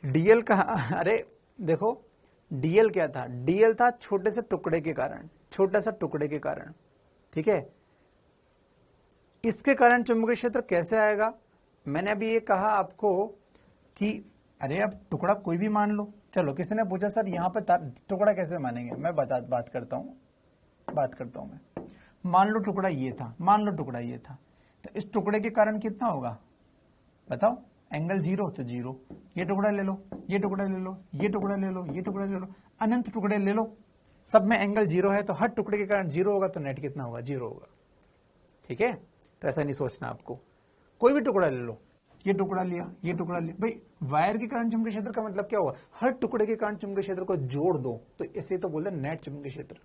A: डीएल कहाँ, अरे देखो डीएल क्या था, डीएल था छोटे से टुकड़े के कारण, छोटा सा टुकड़े के कारण, ठीक है। इसके कारण चुंबकीय क्षेत्र कैसे आएगा, मैंने अभी ये कहा आपको कि अरे अब टुकड़ा कोई भी मान लो। चलो किसी ने पूछा सर यहाँ पे टुकड़ा कैसे मानेंगे, मैं बात करता हूँ मैं। मान लो टुकड़ा ये था, मान लो टुकड़ा ये था, तो इस टुकड़े के कारण कितना होगा बताओ, एंगल 0 तो 0। ये टुकड़ा ले लो, ये टुकड़ा ले लो, ये टुकड़ा ले लो, ये टुकड़ा ले लो, अनंत टुकड़े ले लो, सब में एंगल 0 है, तो हर टुकड़े के कारण 0 होगा, तो नेट कितना होगा, 0 होगा। ठीक है, तो ऐसा नहीं सोचना आपको, कोई भी टुकड़ा ले लो, ये टुकड़ा लिया, ये टुकड़ा लिया, भाई वायर के कारण चुंबकीय क्षेत्र का मतलब क्या हुआ, हर टुकड़े के कारण चुंबकीय क्षेत्र को जोड़ दो, तो इसे तो बोलते नेट चुंबकीय क्षेत्र।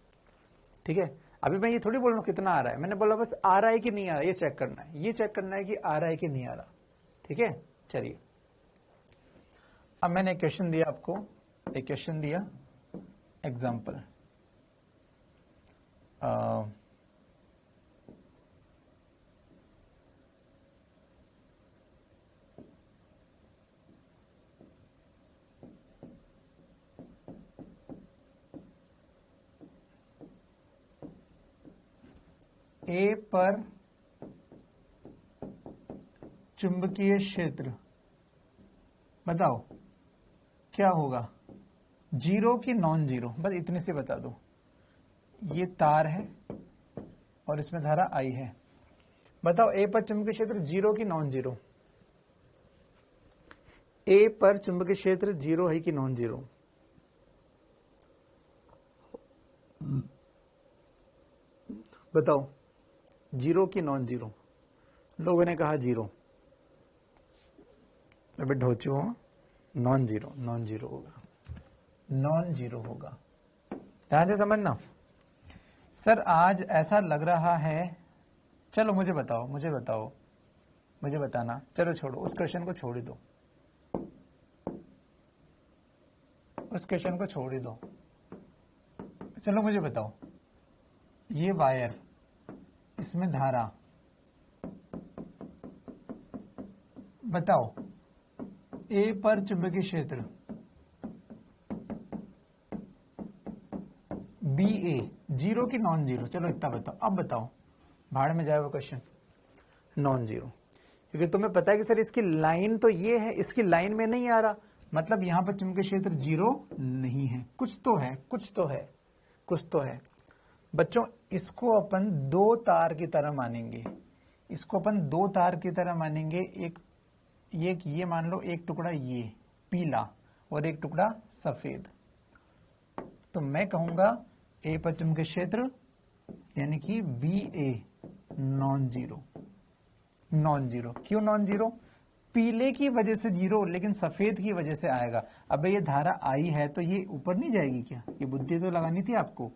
A: ठीक है, अभी मैं ये थोड़ी बोल रहा हूँ कितना आ रहा है, मैंने बोला बस आ रहा है कि नहीं आ रहा है, ये चेक करना है, ये चेक करना है कि आ रहा है कि नहीं आ रहा। ठीक है, चलिए अब मैंने एक क्वेश्चन दिया आपको, एक क्वेश्चन दिया एग्जाम्पल, ए पर चुंबकीय क्षेत्र बताओ क्या होगा, 0 की नॉन 0, बस इतने से बता दो। ये तार है और इसमें धारा I है, बताओ ए पर चुंबकीय क्षेत्र 0 की नॉन 0, ए पर चुंबकीय क्षेत्र 0 है कि नॉन 0, बताओ 0 की नॉन 0, लोगों ने कहा 0, अबे ढोचू हो, नॉन 0 होगा, नॉन 0 होगा, ध्यान से समझना। सर आज ऐसा लग रहा है, चलो मुझे बताना, चलो छोड़ो उस क्वेश्चन को, छोड़ ही दो उस क्वेश्चन को, छोड़ ही दो। चलो मुझे बताओ, ये वायर, इसमें धारा, बताओ ए पर चुंबकीय क्षेत्र बी ए 0 की नॉन 0, चलो इतना बताओ। अब बताओ, भाड़ में जाए वो क्वेश्चन, नॉन 0, क्योंकि तुम्हें पता है कि सर इसकी लाइन तो ये है, इसकी लाइन में नहीं आ रहा, मतलब यहां पर चुंबकीय क्षेत्र 0 नहीं है, कुछ तो है। बच्चों इसको अपन 2 तार की तरह मानेंगे, एक ये मान लो, एक टुकड़ा ये पीला और एक टुकड़ा सफेद, तो मैं कहूंगा ए पर चुंबकीय क्षेत्र यानी कि बी ए नॉन जीरो। क्यों नॉन जीरो, पीले की वजह से 0, लेकिन सफेद की वजह से आएगा। अब ये धारा आई है तो ये ऊपर नहीं जाएगी क्या, ये बुद्धि तो लगानी थी आपको,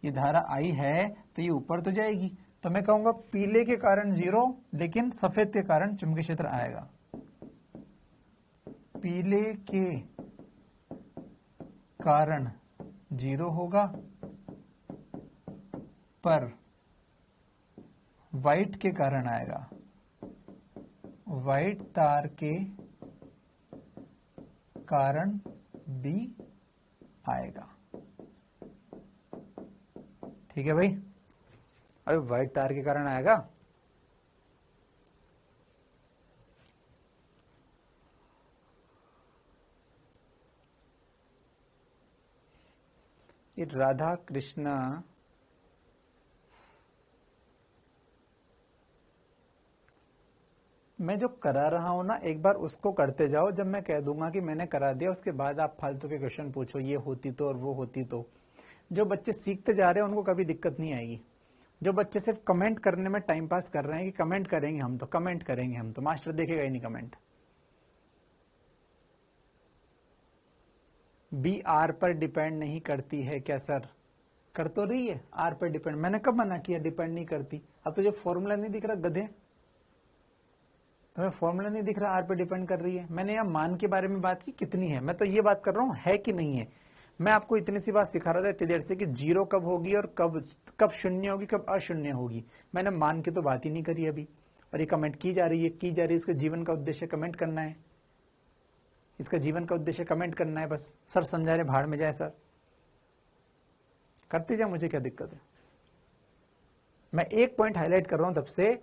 A: ये धारा आई है तो ये ऊपर तो जाएगी, तो मैं कहूंगा पीले के कारण 0, लेकिन सफेद के कारण चुंबकीय क्षेत्र आएगा। पीले के कारण 0 होगा, पर व्हाइट के कारण आएगा, व्हाइट तार के कारण भी आएगा। ठीक है भाई, अरे व्हाइट तार के कारण आएगा, ये राधा कृष्णा मैं जो करा रहा हूं ना, एक बार उसको करते जाओ, जब मैं कह दूंगा कि मैंने करा दिया उसके बाद आप फालतू के क्वेश्चन पूछो, ये होती तो और वो होती तो। जो बच्चे सीखते जा रहे हैं उनको कभी दिक्कत नहीं आएगी, जो बच्चे सिर्फ कमेंट करने में टाइम पास कर रहे हैं कि कमेंट करेंगे हम तो मास्टर देखेगा ही नहीं कमेंट। बी आर पर डिपेंड नहीं करती है क्या सर, कर तो रही है, आर पे डिपेंड। मैंने कब मना किया डिपेंड नहीं करती? अब तुझे फॉर्मूला नहीं दिख रहा गधे? तुम्हें फॉर्मूला नहीं दिख रहा आर पे डिपेंड कर रही है? मैंने यहाँ मान के बारे में बात की कितनी है, मैं तो ये बात कर रहा हूँ है कि नहीं है। मैं आपको इतनी सी बात सिखा रहा था इतनी देर से कि जीरो कब होगी और कब शून्य होगी, कब अशून्य होगी। मैंने मान के तो बात ही नहीं करी अभी, और ये कमेंट की जा रही है। इसका जीवन का उद्देश्य कमेंट करना है, इसका जीवन का उद्देश्य कमेंट करना है बस। सर समझा रहे, भाड़ में जाए सर, करते जा, मुझे क्या दिक्कत है। मैं एक पॉइंट हाईलाइट कर रहा हूं तब से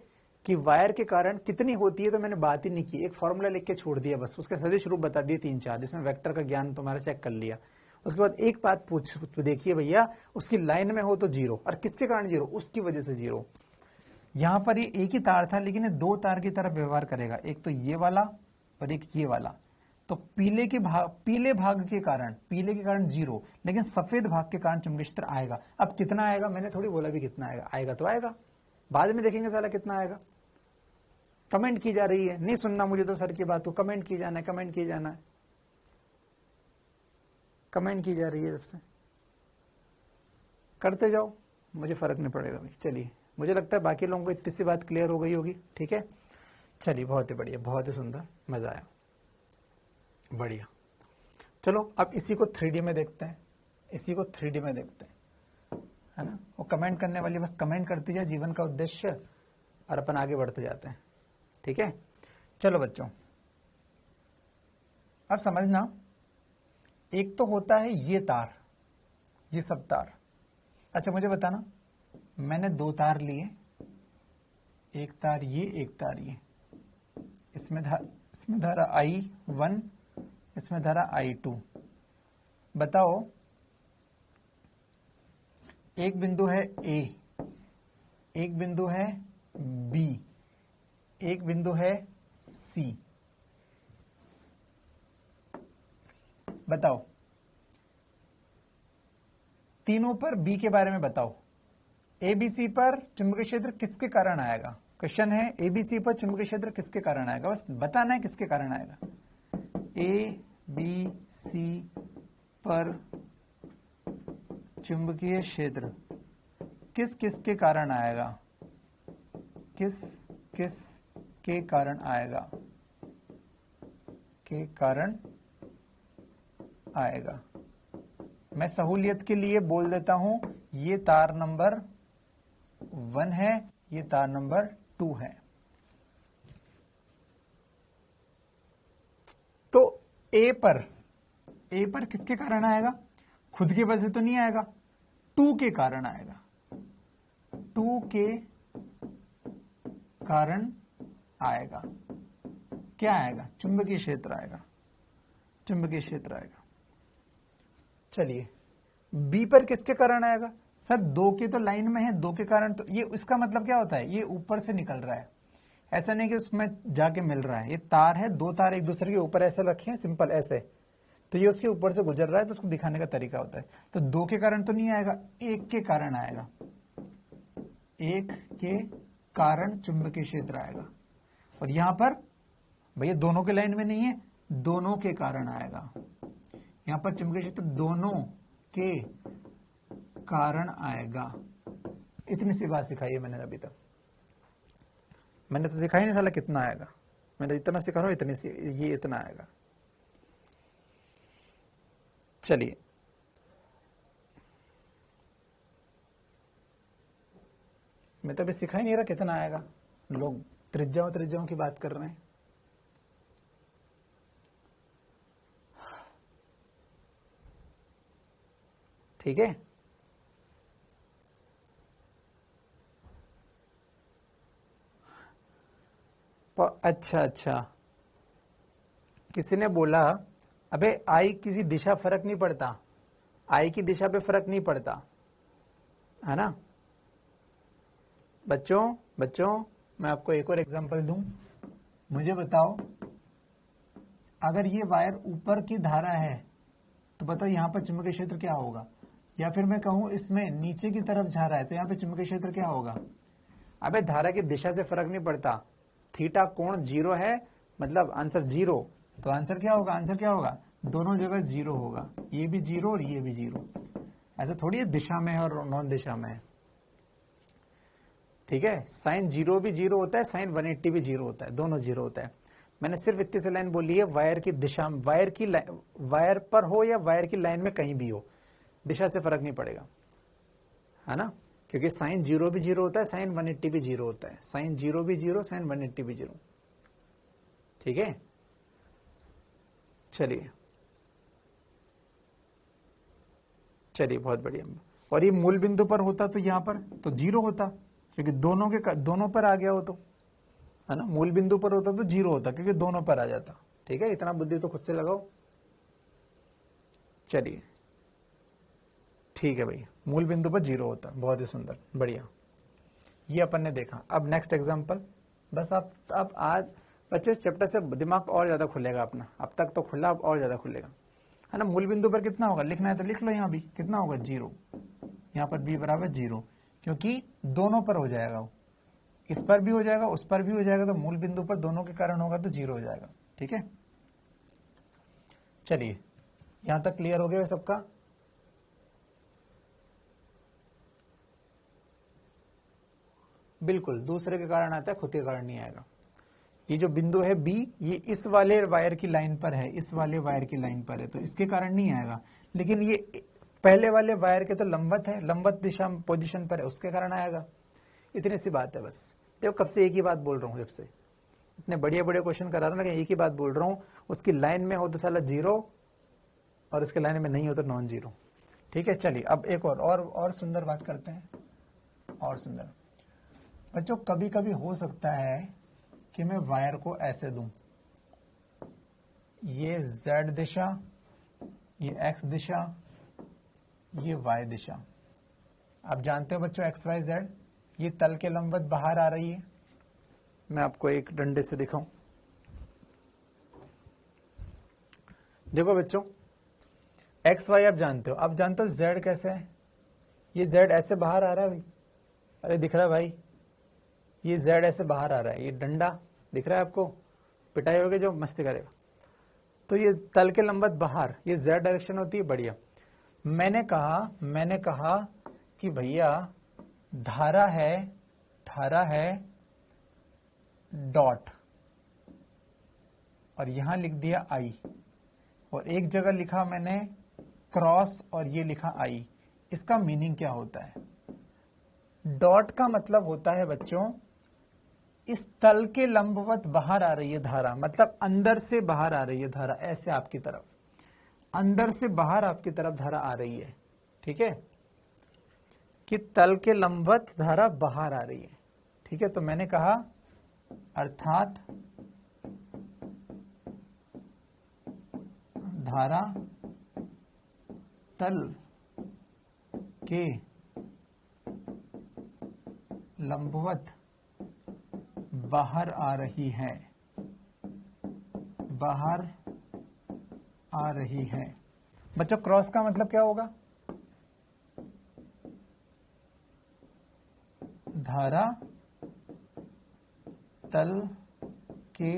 A: कि वायर के कारण कितनी होती है, तो मैंने बात ही नहीं की। एक फॉर्मूला लिख के छोड़ दिया बस, उसके सदिश रूप बता दिए 3-4, जिसमें वेक्टर का ज्ञान तुम्हारा चेक कर लिया। उसके बाद एक बात पूछ देखिए भैया, उसकी लाइन में हो तो जीरो, और किसके कारण जीरो? उसकी वजह से जीरो। यहां पर ये एक ही तार था, लेकिन ये दो तार की तरफ व्यवहार करेगा, एक तो ये वाला और एक ये वाला। तो पीले भाग के कारण जीरो, लेकिन सफेद भाग के कारण चुंबकीय क्षेत्र आएगा। अब कितना आएगा? मैंने थोड़ी बोला भी कितना आएगा, आएगा तो आएगा, बाद में देखेंगे साला कितना आएगा। कमेंट की जा रही है, नहीं सुनना मुझे तो सर की बात को, कमेंट की जाना है, कमेंट की जाना है, कमेंट की जा रही है। जब से करते जाओ, मुझे फर्क नहीं पड़ेगा भाई। चलिए, मुझे लगता है बाकी लोगों को इतनी सी बात क्लियर हो गई होगी। ठीक है, चलिए, बहुत ही बढ़िया, बहुत ही सुंदर, मजा आया, बढ़िया। चलो अब इसी को 3D में देखते हैं, इसी को 3D में देखते हैं, है ना। वो कमेंट करने वाली बस कमेंट करती जाए, जीवन का उद्देश्य, और अपन आगे बढ़ते जाते हैं। ठीक है, चलो बच्चों, अब समझना, एक तो होता है ये तार, ये सब तार। अच्छा मुझे बताना, मैंने दो तार लिए, एक तार ये, एक तार ये, इसमें धारा I1, इसमें धारा I2। बताओ, एक बिंदु है A, एक बिंदु है B, एक बिंदु है C। बताओ, तीनों पर B के बारे में बताओ। ABC पर चुंबकीय क्षेत्र किसके कारण आएगा? क्वेश्चन है, ABC पर चुंबकीय क्षेत्र किसके कारण आएगा? बस बताना है किसके कारण आएगा। ABC पर चुंबकीय क्षेत्र किस किस के कारण आएगा? किस किस के कारण आएगा? के कारण आएगा। मैं सहूलियत के लिए बोल देता हूं, ये तार नंबर 1 है, ये तार नंबर 2 है। तो ए पर किसके कारण आएगा? खुद की वजह से तो नहीं आएगा, 2 के कारण आएगा, 2 के कारण आएगा। क्या आएगा? चुंबकीय क्षेत्र आएगा, चुंबकीय क्षेत्र आएगा। चलिए, बी पर किसके कारण आएगा? सर 2 के तो लाइन में है, 2 के कारण, तो ये उसका मतलब क्या होता है? ये ऊपर से निकल रहा है, ऐसा नहीं कि उसमें जाके मिल रहा है। ये तार है, दो तार एक दूसरे के ऊपर ऐसे रखे हैं, सिंपल ऐसे, तो ये उसके ऊपर से गुजर रहा है, तो उसको दिखाने का तरीका होता है। तो 2 के कारण तो नहीं आएगा, 1 के कारण आएगा, 1 के कारण चुंबकीय क्षेत्र आएगा। और यहां पर भैया दोनों के लाइन में नहीं है, दोनों के कारण आएगा। यहां पर चुंबकीय क्षेत्र दोनों के कारण आएगा। इतनी सी बात सिखाई है मैंने अभी तक। मैंने तो सिखाई नहीं साला कितना आएगा, मैंने इतना सिखा रहा हूं, इतनी सी, ये इतना आएगा। चलिए, मैं तो अभी सिखा ही नहीं रहा कितना आएगा, लोग त्रिज्याओं की बात कर रहे हैं। ठीक है, अच्छा, किसी ने बोला अबे आई किसी दिशा फर्क नहीं पड़ता, आई की दिशा पे फर्क नहीं पड़ता, है ना। बच्चों मैं आपको एक और एग्जांपल दूं। मुझे बताओ, अगर ये वायर ऊपर की धारा है तो बताओ यहां पर चुंबकीय क्षेत्र क्या होगा? या फिर मैं कहूं इसमें नीचे की तरफ जा रहा है तो यहां पे चुंबकीय क्षेत्र क्या होगा? अबे धारा की दिशा से फर्क नहीं पड़ता, थीटा कोण 0 है, मतलब आंसर 0, तो आंसर क्या होगा? आंसर क्या होगा? दोनों जगह 0 होगा, ये भी 0 और ये भी 0। ऐसा थोड़ी है दिशा में है और नॉन दिशा में है, ठीक है। साइन 0 भी 0 होता है, साइन 180 भी 0 होता है, दोनों 0 होता है। मैंने सिर्फ इतनी सी लाइन बोली है, वायर की दिशा, वायर पर हो या वायर की लाइन में कहीं भी हो, दिशा से फर्क नहीं पड़ेगा, है ना, क्योंकि साइन 0 भी 0 होता है, साइन 180 भी 0 होता है, साइन 0 भी 0, साइन 180 भी 0, ठीक है। चलिए चलिए, बहुत बढ़िया। और ये मूल बिंदु पर होता तो यहां पर तो 0 होता, क्योंकि दोनों पर आ गया हो, तो है ना, मूल बिंदु पर होता तो 0 होता, क्योंकि दोनों पर आ जाता, ठीक है। इतना बुद्धि तो खुद से लगाओ। चलिए ठीक है भाई, मूल बिंदु पर 0 होता, बहुत ही सुंदर, बढ़िया, ये अपन ने देखा। अब नेक्स्ट एग्जांपल, बस अब आज बच्चे चैप्टर से दिमाग और ज्यादा खुलेगा अपना, अब तक तो खुला, अब और ज्यादा खुलेगा, है ना। मूल बिंदु पर कितना होगा, लिखना है तो लिख लो, यहाँ भी कितना होगा 0, यहाँ पर b बराबर 0, क्योंकि दोनों पर हो जाएगा वो, इस पर भी हो जाएगा, उस पर भी हो जाएगा, तो मूल बिंदु पर दोनों के कारण होगा तो 0 हो जाएगा, ठीक है। चलिए यहां तक क्लियर हो गया सबका। बिल्कुल, दूसरे के कारण आता है, खुद के कारण नहीं आएगा। ये जो बिंदु है B, ये इस वाले वायर की लाइन पर है, इस वाले वायर की लाइन पर है, तो इसके कारण नहीं आएगा। लेकिन ये पहले वाले वायर के तो लंबवत है, लंबवत दिशा पोजीशन पर है, उसके कारण आएगा। इतनी सी बात है बस। देखो कब से एक ही बात बोल रहा हूँ, जब से इतने बढ़िया बढ़िया क्वेश्चन करा रहा हूँ, लेकिन एक ही बात बोल रहा हूँ, उसकी लाइन में हो तो साला 0 और उसके लाइन में नहीं हो तो नॉन 0, ठीक है। चलिए अब एक और सुंदर बात करते हैं, और सुंदर बच्चों, कभी कभी हो सकता है कि मैं वायर को ऐसे दूं, ये z दिशा, ये x दिशा, ये y दिशा। आप जानते हो बच्चों x y z, ये तल के लंबवत बाहर आ रही है। मैं आपको एक डंडे से दिखाऊं, देखो बच्चों x y आप जानते हो, z कैसे है, ये z ऐसे बाहर आ रहा है भाई, अरे दिख रहा है भाई, ये z ऐसे बाहर आ रहा है, ये डंडा दिख रहा है आपको, पिटाई होगी जो मस्ती करेगा, तो ये तल के लंबवत बाहर, ये z डायरेक्शन होती है, बढ़िया। मैंने कहा कि भैया धारा है डॉट, और यहां लिख दिया I, और एक जगह लिखा मैंने क्रॉस और ये लिखा I। इसका मीनिंग क्या होता है? डॉट का मतलब होता है बच्चों, इस तल के लंबवत बाहर आ रही है धारा, मतलब अंदर से बाहर आ रही है धारा, ऐसे आपकी तरफ, अंदर से बाहर आपकी तरफ धारा आ रही है, ठीक है, कि तल के लंबवत धारा बाहर आ रही है, ठीक है। तो मैंने कहा अर्थात धारा तल के लंबवत बाहर आ रही है, बाहर आ रही है। बच्चों क्रॉस का मतलब क्या होगा? धारा तल के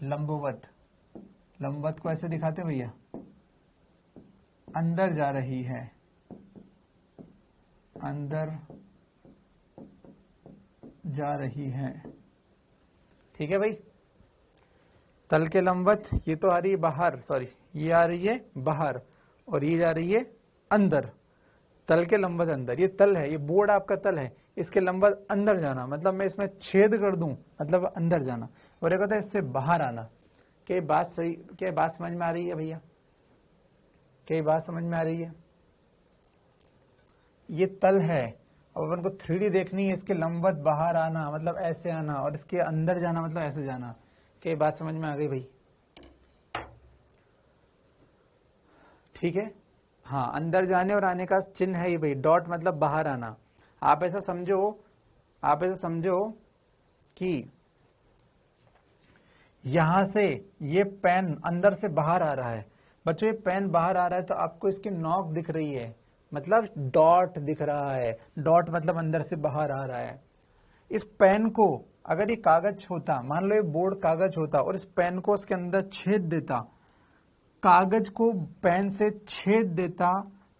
A: लंबवत, लंबवत को ऐसे दिखाते भैया, अंदर जा रही है, अंदर जा रही है, ठीक है भाई। तल के लंबवत, ये तो आ रही है बाहर, सॉरी ये आ रही है बाहर, और ये जा रही है अंदर। तल के लंबवत अंदर, ये तल है, ये बोर्ड आपका तल है, इसके लंबवत अंदर जाना, मतलब मैं इसमें छेद कर दूं, मतलब अंदर जाना। और एक होता है इससे बाहर आना। क्या बात सही, क्या बात समझ में आ रही है भैया? क्या बात समझ में आ रही है? ये तल है, अब अपन को 3D देखनी है, इसके लंबवत बाहर आना मतलब ऐसे आना, और इसके अंदर जाना मतलब ऐसे जाना। क्या बात समझ में आ गई भाई? ठीक है, हाँ, अंदर जाने और आने का चिन्ह है ये भाई, डॉट मतलब बाहर आना। आप ऐसा समझो कि यहां से ये पेन अंदर से बाहर आ रहा है। बच्चों ये पेन बाहर आ रहा है तो आपको इसकी नोक दिख रही है, मतलब डॉट दिख रहा है, डॉट मतलब अंदर से बाहर आ रहा है। इस पेन को अगर ये कागज होता, मान लो ये बोर्ड कागज होता, और इस पेन को उसके अंदर छेद देता, कागज को पेन से छेद देता,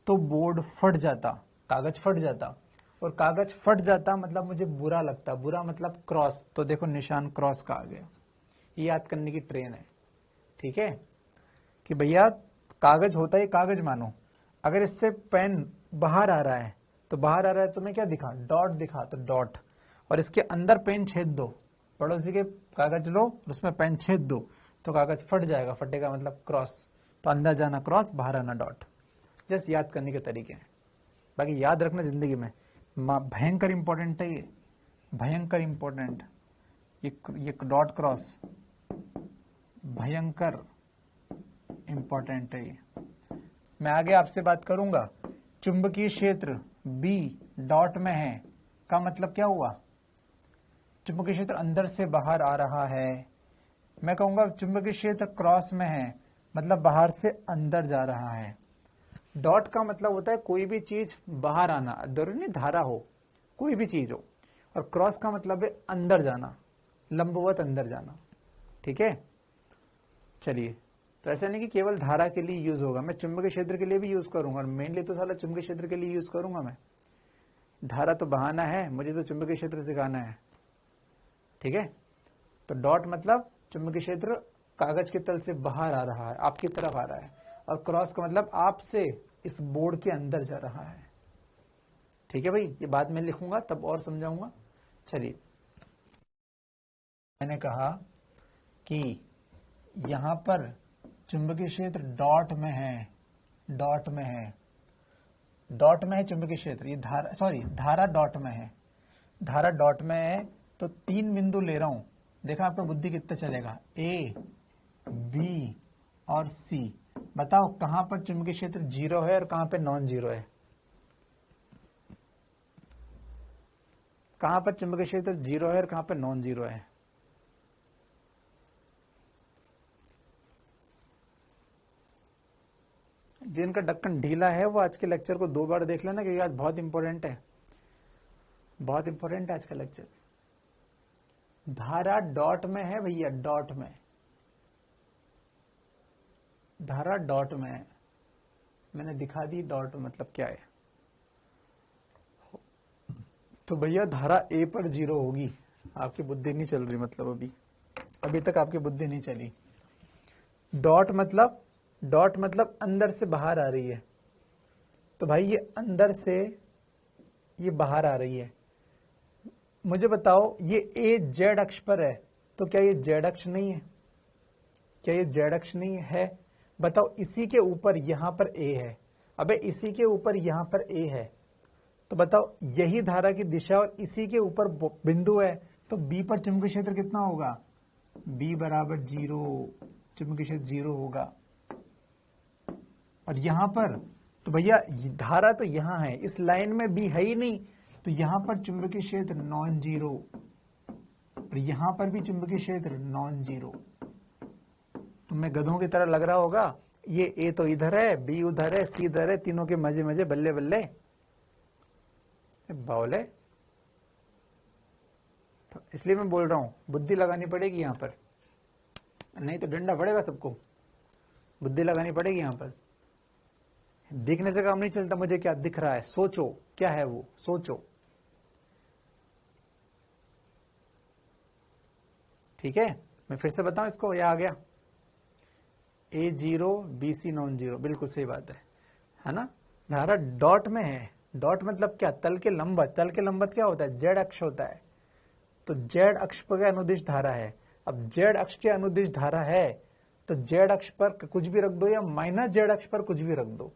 A: तो बोर्ड फट जाता, कागज फट जाता, और कागज फट जाता मतलब मुझे बुरा लगता, बुरा मतलब क्रॉस, तो देखो निशान क्रॉस का आ गया। ये याद करने की ट्रेन है, ठीक है, कि भैया कागज होता है कागज मानो, अगर इससे पेन बाहर आ रहा है तो बाहर आ रहा है तो मैं क्या दिखा, डॉट दिखा, तो डॉट, और इसके अंदर पेन छेद दो, पड़ोसी के कागज लो और उसमें पेन छेद दो तो कागज फट जाएगा, फटेगा मतलब क्रॉस, तो अंदर जाना क्रॉस, बाहर आना डॉट। जस्ट याद करने के तरीके हैं, बाकी याद रखना जिंदगी में भयंकर इंपॉर्टेंट है, ये भयंकर इंपॉर्टेंट, ये डॉट क्रॉस भयंकर इंपॉर्टेंट है ये। मैं आगे आपसे बात करूंगा, चुंबकीय क्षेत्र बी डॉट में है का मतलब क्या हुआ, चुंबकीय क्षेत्र अंदर से बाहर आ रहा है। मैं कहूंगा चुंबकीय क्षेत्र क्रॉस में है मतलब बाहर से अंदर जा रहा है। डॉट का मतलब होता है कोई भी चीज बाहर आना, जरूरी नहीं धारा हो, कोई भी चीज हो, और क्रॉस का मतलब है अंदर जाना, लंबवत अंदर जाना, ठीक है। चलिए, तो ऐसा नहीं कि केवल धारा के लिए यूज होगा, मैं चुंबकीय क्षेत्र के लिए भी यूज करूंगा, और मेनली तो साला चुंबकीय क्षेत्र के लिए यूज करूंगा मैं। धारा तो बहाना है, मुझे तो चुंबकीय क्षेत्र सिखाना है, ठीक है। तो डॉट मतलब चुंबकीय क्षेत्र कागज के तल से बाहर आ रहा है, आपकी तरफ आ रहा है, और क्रॉस का मतलब आपसे इस बोर्ड के अंदर जा रहा है, ठीक है भाई। ये बात मैं लिखूंगा तब और समझाऊंगा। चलिए, मैंने कहा कि यहां पर चुंबकीय क्षेत्र डॉट में है, डॉट में है, डॉट में है चुंबकीय क्षेत्र, ये धारा, सॉरी धारा डॉट में है, धारा डॉट में है, तो 3 बिंदु ले रहा हूं, देखा आपका बुद्धि कितना चलेगा, ए बी और सी। बताओ कहां पर चुंबकीय क्षेत्र 0 है और कहां पर नॉन जीरो है, कहां पर चुंबकीय क्षेत्र 0 है और कहां पर नॉन जीरो है। जिनका ढक्कन ढीला है वो आज के लेक्चर को 2 बार देख लेना, क्योंकि आज बहुत इंपॉर्टेंट है, बहुत इंपॉर्टेंट है आज का लेक्चर। धारा डॉट में है भैया, डॉट में, धारा डॉट में है, मैंने दिखा दी डॉट मतलब क्या है। तो भैया धारा ए पर 0 होगी, आपकी बुद्धि नहीं चल रही, मतलब अभी तक आपकी बुद्धि नहीं चली। डॉट मतलब अंदर से बाहर आ रही है, तो भाई ये अंदर से ये बाहर आ रही है। मुझे बताओ ये ए जेड अक्ष पर है, तो क्या ये जेड अक्ष नहीं है, क्या ये जेड अक्ष नहीं है। बताओ इसी के ऊपर यहां पर ए है, अबे इसी के ऊपर यहां पर ए है, तो बताओ यही धारा की दिशा और इसी के ऊपर बिंदु है, तो बी पर चुंबकीय क्षेत्र कितना होगा, बी बराबर 0, चुंबकीय क्षेत्र 0 होगा। और यहां पर तो भैया धारा तो यहां है, इस लाइन में बी है ही नहीं, तो यहां पर चुंबकीय क्षेत्र नॉन जीरो, और यहां पर भी चुंबकीय क्षेत्र नॉन जीरो। तो मैं गधों की तरह लग रहा होगा, ये ए तो इधर है, बी उधर है, सी इधर है, तीनों के मजे मजे, बल्ले बल्ले बावले। तो इसलिए मैं बोल रहा हूं बुद्धि लगानी पड़ेगी यहां पर, नहीं तो डंडा पड़ेगा सबको, बुद्धि लगानी पड़ेगी यहां पर। दिखने से काम नहीं चलता, मुझे क्या दिख रहा है, सोचो क्या है वो, सोचो, ठीक है। मैं फिर से बताऊं इसको, या आ गया, ए 0 बी सी नॉन जीरो, बिल्कुल सही बात है ना। धारा डॉट में है, डॉट मतलब क्या, तल के लंबवत, तल के लंबवत क्या होता है, जेड अक्ष होता है, तो जेड अक्ष पर अनुदिश धारा है। अब जेड अक्ष के अनुदिश धारा है तो जेड अक्ष पर कुछ भी रख दो, या माइनस जेड अक्ष पर कुछ भी रख दो,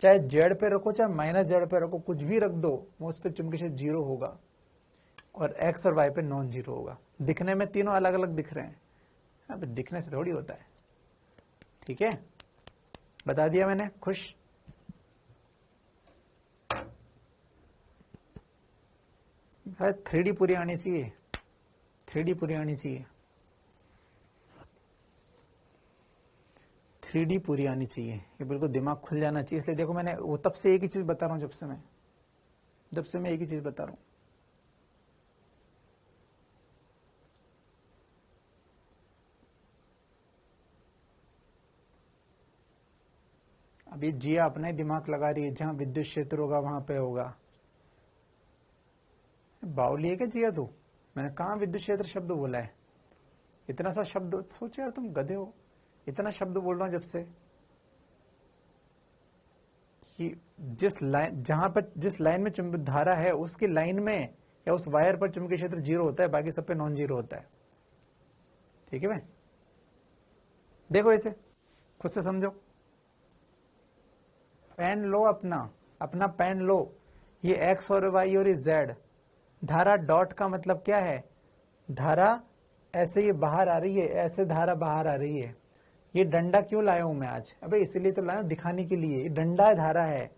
A: चाहे जेड पे रखो चाहे माइनस जेड पे रखो, कुछ भी रख दो, वो उस पर चुंबकीय क्षेत्र 0 होगा, और एक्स और वाई पे नॉन जीरो होगा। दिखने में तीनों अलग अलग दिख रहे हैं, अब दिखने से थोड़ी होता है, ठीक है, बता दिया मैंने, खुश। भाई 3D पूरी आनी चाहिए, 3D पूरी आनी चाहिए, 3D पूरी आनी चाहिए, ये बिल्कुल दिमाग खुल जाना चाहिए। इसलिए देखो मैंने वो तब से एक ही चीज बता रहा हूं, जब से मैं एक ही चीज बता रहा हूं। अब ये जिया अपना ही दिमाग लगा रही है, जहां विद्युत क्षेत्र होगा वहां पे होगा। बाउली है क्या जिया तू? मैंने कहा विद्युत क्षेत्र शब्द बोला है? इतना सा शब्द सोचो यार, तुम गधे हो, इतना शब्द बोल रहा हूं जब से कि जिस लाइन में चुंबक धारा है उसकी लाइन में या उस वायर पर चुंबकीय क्षेत्र 0 होता है, बाकी सब पे नॉन जीरो होता है। ठीक है भाई, देखो इसे खुद से समझो। पेन लो, अपना पेन लो, ये एक्स और वाई और ये जेड। धारा डॉट का मतलब क्या है? धारा ऐसे ये बाहर आ रही है, ऐसे धारा बाहर आ रही है। ये डंडा क्यों लाया हूं मैं आज? अबे इसलिए तो लाया हूं, दिखाने के लिए। ये डंडा धारा है,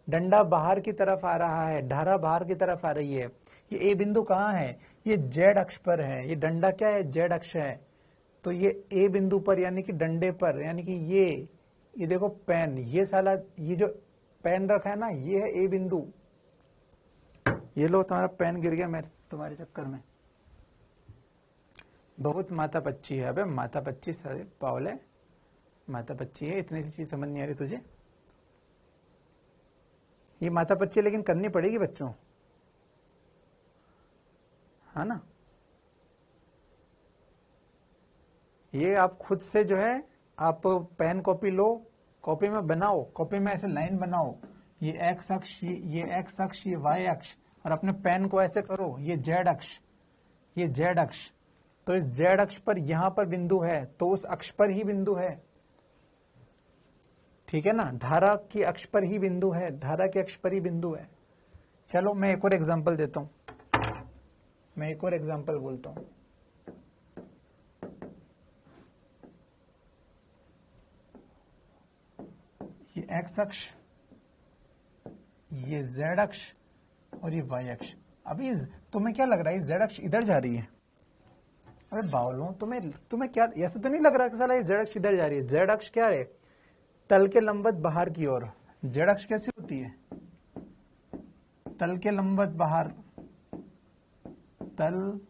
A: डंडा बाहर की तरफ आ रहा है, धारा बाहर की तरफ आ रही है। ये ए बिंदु कहाँ है? ये जेड अक्ष पर है। ये डंडा क्या है? जेड अक्ष है। तो ये ए बिंदु पर यानी कि डंडे पर, यानी कि ये देखो पेन, ये साला ये जो पेन रखा है ना, ये है ए बिंदु। ये लो तुम्हारा पेन गिर गया मेरे तुम्हारे चक्कर में। बहुत माता पच्ची है। अबे माता पच्ची सारे पावल है, माता पच्ची है। इतनी सी चीज समझ नहीं आ रही तुझे? ये माता पच्ची लेकिन करनी पड़ेगी बच्चों, है ना? ये आप खुद से जो है, आप पेन कॉपी लो, कॉपी में बनाओ, कॉपी में ऐसे लाइन बनाओ, ये एक्स अक्ष, ये एक्स अक्ष, ये वाई अक्ष, और अपने पेन को ऐसे करो, ये जेड अक्ष, ये जेड अक्ष। तो इस जेड अक्ष पर यहां पर बिंदु है, तो उस अक्ष पर ही बिंदु है। ठीक है ना? धारा की अक्ष पर ही बिंदु है, धारा के अक्ष पर ही बिंदु है। चलो मैं एक और एग्जांपल देता हूं, मैं एक और एग्जांपल बोलता हूं। ये एक्स अक्ष, ये जेड अक्ष और ये वाई अक्ष। अभी तुम्हें क्या लग रहा है ये जेड अक्ष इधर जा रही है? अरे बावलों, तुम्हें क्या ऐसा तो नहीं लग रहा कि साला ये जेड अक्ष इधर जा रही है? जेड अक्ष क्या है? तल के लंबवत बाहर की ओर। जेड अक्ष कैसी होती है? तल के लंबवत बाहर, तल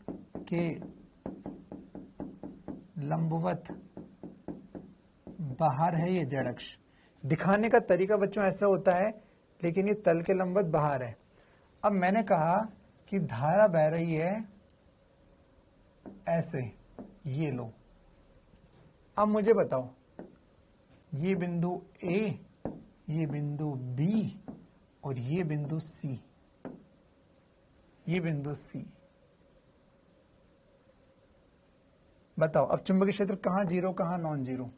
A: के लंबवत बाहर है ये जेड अक्ष। दिखाने का तरीका बच्चों ऐसा होता है, लेकिन ये तल के लंबवत बाहर है। अब मैंने कहा कि धारा बह रही है ऐसे, ये लो। अब मुझे बताओ, ये बिंदु ए, ये बिंदु बी और ये बिंदु सी, ये बिंदु सी। बताओ अब चुंबकीय क्षेत्र कहां जीरो कहां नॉन जीरो?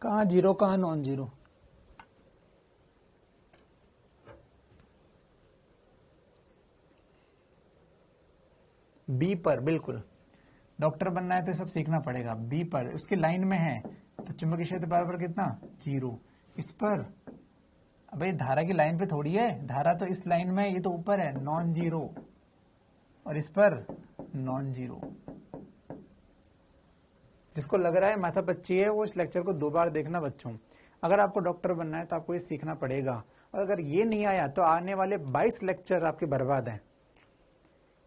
A: कहां जीरो कहां नॉन जीरो? बी पर। बिल्कुल, डॉक्टर बनना है तो सब सीखना पड़ेगा। बी पर, उसकी लाइन में है, तो चुंबकीय क्षेत्र बराबर कितना? 0। इस पर, भाई धारा की लाइन पे थोड़ी है, धारा तो इस लाइन में, ये तो ऊपर है, नॉन जीरो, और इस पर नॉन जीरो। जिसको लग रहा है माथा पच्ची है, वो इस लेक्चर को 2 बार देखना बच्चों। अगर आपको डॉक्टर बनना है तो आपको ये सीखना पड़ेगा, और अगर ये नहीं आया तो आने वाले 22 लेक्चर आपके बर्बाद हैं।